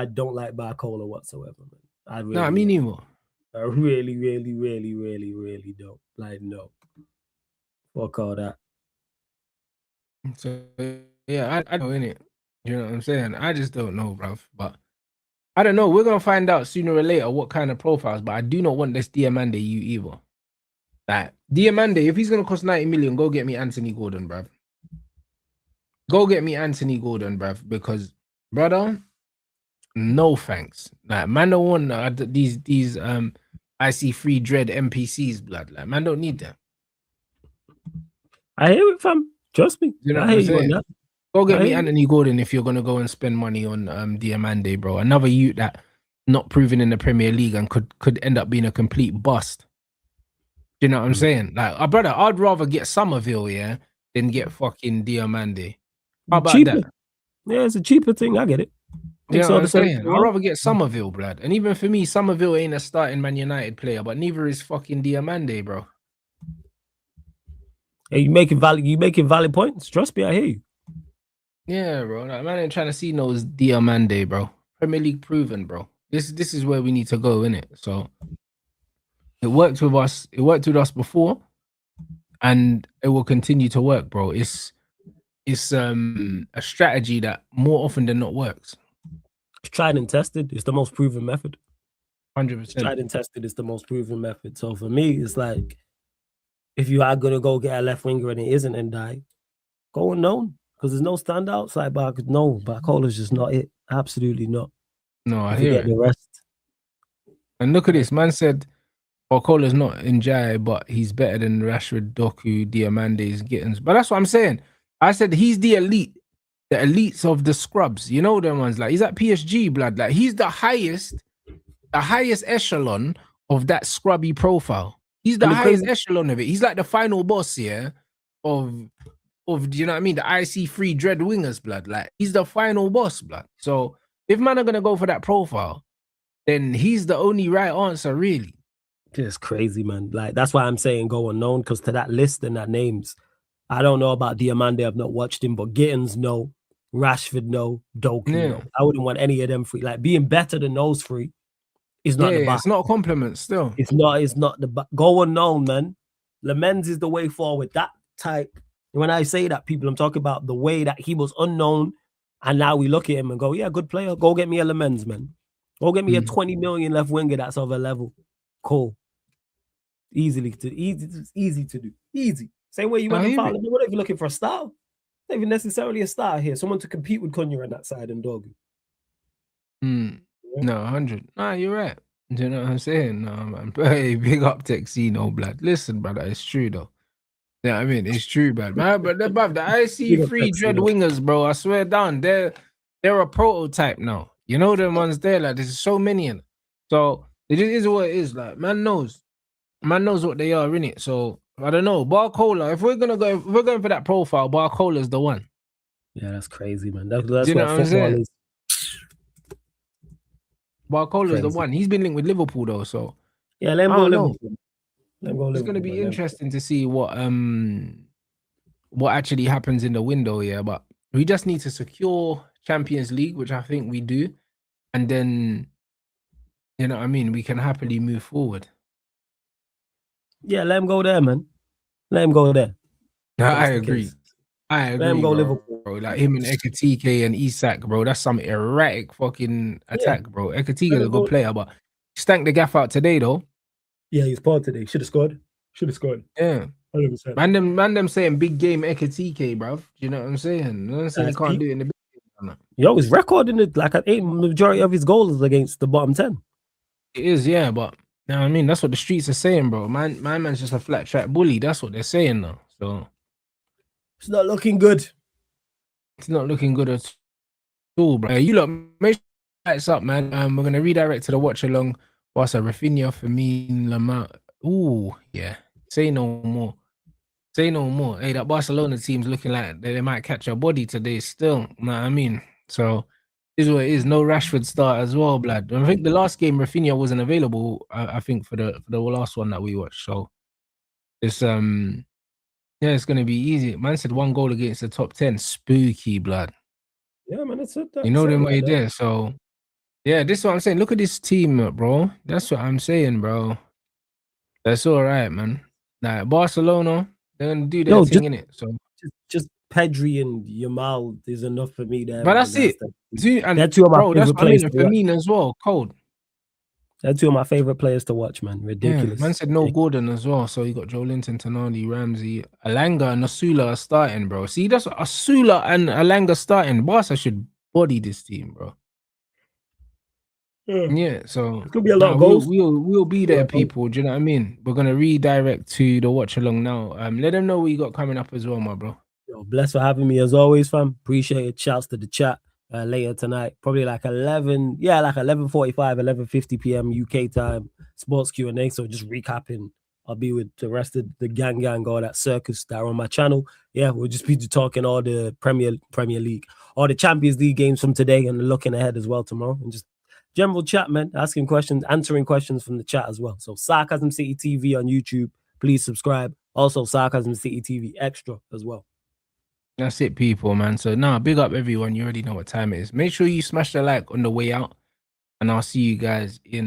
B: don't like Barcola whatsoever, man.
A: Me neither.
B: I really don't. Like, no. Fuck all that.
A: So yeah, I know, innit? You know what I'm saying? I just don't know, bruv. But I don't know. We're gonna find out sooner or later what kind of profiles. But I do not want this Diamande you either. Like Diamande, if he's gonna cost 90 million, go get me Anthony Gordon, bruv. Go get me Anthony Gordon, bruv. Because brother, no thanks. Like man don't want these I see free dread NPCs, blood. Like man don't need them.
B: I hear it, fam. Trust me.
A: You know
B: I
A: what
B: hear
A: I'm
B: you on
A: saying?
B: that.
A: Go get me
B: Right.
A: Anthony Gordon if you're gonna go and spend money on Diamande, bro. Another youth that not proven in the Premier League and could end up being a complete bust. Do you know what I'm saying? Like, brother, I'd rather get Somerville, yeah, than get fucking Diamande. How about
B: Cheaper.
A: that?
B: Yeah, it's a cheaper thing. I get it.
A: You
B: Makes
A: know
B: all
A: what I'm
B: the sense in
A: saying?
B: the
A: I'd
B: world.
A: rather get Somerville, blood. And even for me, Somerville ain't a starting Man United player, but neither is fucking Diamande, bro.
B: Hey, you making valid points. Trust me, I hear you.
A: Yeah, bro. Like, man ain't trying to see no Diamande, bro. Premier League proven, bro. This is where we need to go, innit? So it worked with us. It worked with us before, and it will continue to work, bro. It's a strategy that more often than not works.
B: It's tried and tested. It's the most proven method.
A: 100%.
B: Tried and tested is the most proven method. So for me, it's like if you are gonna go get a left winger and it isn't Ndai, go unknown because there's no standouts. Like Barcola's just not it. Absolutely not.
A: No, I
B: You
A: hear
B: forget
A: it.
B: the rest.
A: And look at this. Man said Barcola's not in Jai, but he's better than Rashford, Doku, Diamandes, Gittins. But that's what I'm saying. I said he's the elite, the elites of the scrubs. You know them ones. Like he's at PSG, blood. Like he's the highest echelon of that scrubby profile. He's the
B: And the
A: highest
B: crazy-
A: echelon of it. He's like the final boss, yeah, of do you know what I mean? The IC free dread wingers, blood. Like he's the final boss, blood. So if man are gonna go for that profile, then he's the only right answer, really.
B: Just crazy, man. Like that's why I'm saying go unknown because to that list and that names, I don't know about Diamande. I've not watched him, but Gittins no, Rashford no, Doku
A: Yeah.
B: no. I wouldn't want any of them free. Like being better than those three is not the bar.
A: It's not a compliment still.
B: It's not the go unknown, man. Lamens is the way forward. That type. When I say that, people, I'm talking about the way that he was unknown, and now we look at him and go, yeah, good player. Go get me a Lamens, man. Go get me a 20 million left winger that's of a level. Cool. Easy to do. Easy. Same way you went and found him. What if you're looking for a star? Not even necessarily a star here. Someone to compete with Cunha on that side and Dogu.
A: No, 100. Nah, you're right. Do you know what I'm saying? No, man. Hey, big up Texino, blood. Listen, brother, it's true though. Yeah, I mean, it's true, man. But the IC free dread wingers, bro. I swear down, they're a prototype now. You know them ones there, like there's so many of them. So it just is what it is. Like man knows what they are, innit? So I don't know. Barcola, if we're going for that profile, Barcola's the one.
B: Yeah, that's crazy, man. That's
A: you know
B: what
A: what I'm
B: football
A: saying?
B: is.
A: Barcola's the one. He's been linked with Liverpool though, so
B: yeah, let him
A: I
B: go
A: don't know.
B: Liverpool. Let him go
A: It's
B: Liverpool.
A: gonna be interesting to see what actually happens in the window, yeah. But we just need to secure Champions League, which I think we do, and then you know what I mean, we can happily move forward.
B: Yeah, let him go there, man. Let him go there.
A: I agree.
B: Let him go
A: bro.
B: Liverpool.
A: Bro. Like him and Ekatike and Isak, bro. That's some erratic fucking attack, bro. Ekatike is a good player, but stank the gaff out today, though.
B: Yeah, he's poor today. Should have scored.
A: Yeah.
B: 100%.
A: Man, them saying big game Ekatike, bro. You know what I'm saying? I'm saying he can't do it in the big game.
B: Yo, he's recording it like the majority of his goals against the bottom 10.
A: It is, yeah, but you know what I mean? That's what the streets are saying, bro. My man's just a flat track bully. That's what they're saying now. So
B: it's not looking good.
A: It's not looking good at all, bro. You look, make sure lights up, man. We're gonna redirect to the watch along. Whilst Rafinha, Firmino, Lamar. Ooh, yeah. Say no more. Hey, that Barcelona team's looking like they might catch a body today still. You know what I mean? So this is what it is. No Rashford start as well, blood. I think the last game Rafinha wasn't available. I think for the last one that we watched. So it's yeah, it's gonna be easy. Man said 1 goal against the top 10. Spooky, blood.
B: Yeah, man, that's it.
A: You know them way there. So yeah, this is what I'm saying. Look at this team, bro. That's what I'm saying, bro. That's all right, man. Like Barcelona, they're gonna do their thing in it. So
B: just Pedri and Yamal is enough for me there.
A: But that's it. See, and
B: They're two of my
A: bro, that's
B: favorite
A: what I mean.
B: players
A: And
B: to watch.
A: Firmino as well, cold.
B: They're two of my favorite players to watch, man.
A: Yeah,
B: Ridiculous.
A: man said no Gordon as well. So you got Joe Linton, Tonali, Ramsey, Alanga, and Asula are starting, bro. See, that's Asula and Alanga starting. Barca should body this team, bro. Yeah, so
B: It's gonna be a lot of goals.
A: We'll be there, people. Do you know what I mean? We're gonna redirect to the watch along now. Let them know what you got coming up as well, my bro.
B: Yo, blessed for having me as always, fam. Appreciate it. Shouts to the chat later tonight, probably like 11:45, 11:50 p.m. UK time. Sports Q&A. So just recapping. I'll be with the rest of the gang, all that circus that are on my channel. Yeah, we'll just be talking all the Premier League, all the Champions League games from today, and looking ahead as well tomorrow, and just general chat, man. Asking questions, answering questions from the chat as well. So Sarcasm City TV on YouTube. Please subscribe. Also Sarcasm City TV Extra as well.
A: That's it, people, man. So now, big up everyone. You already know what time it is. Make sure you smash the like on the way out, and I'll see you guys in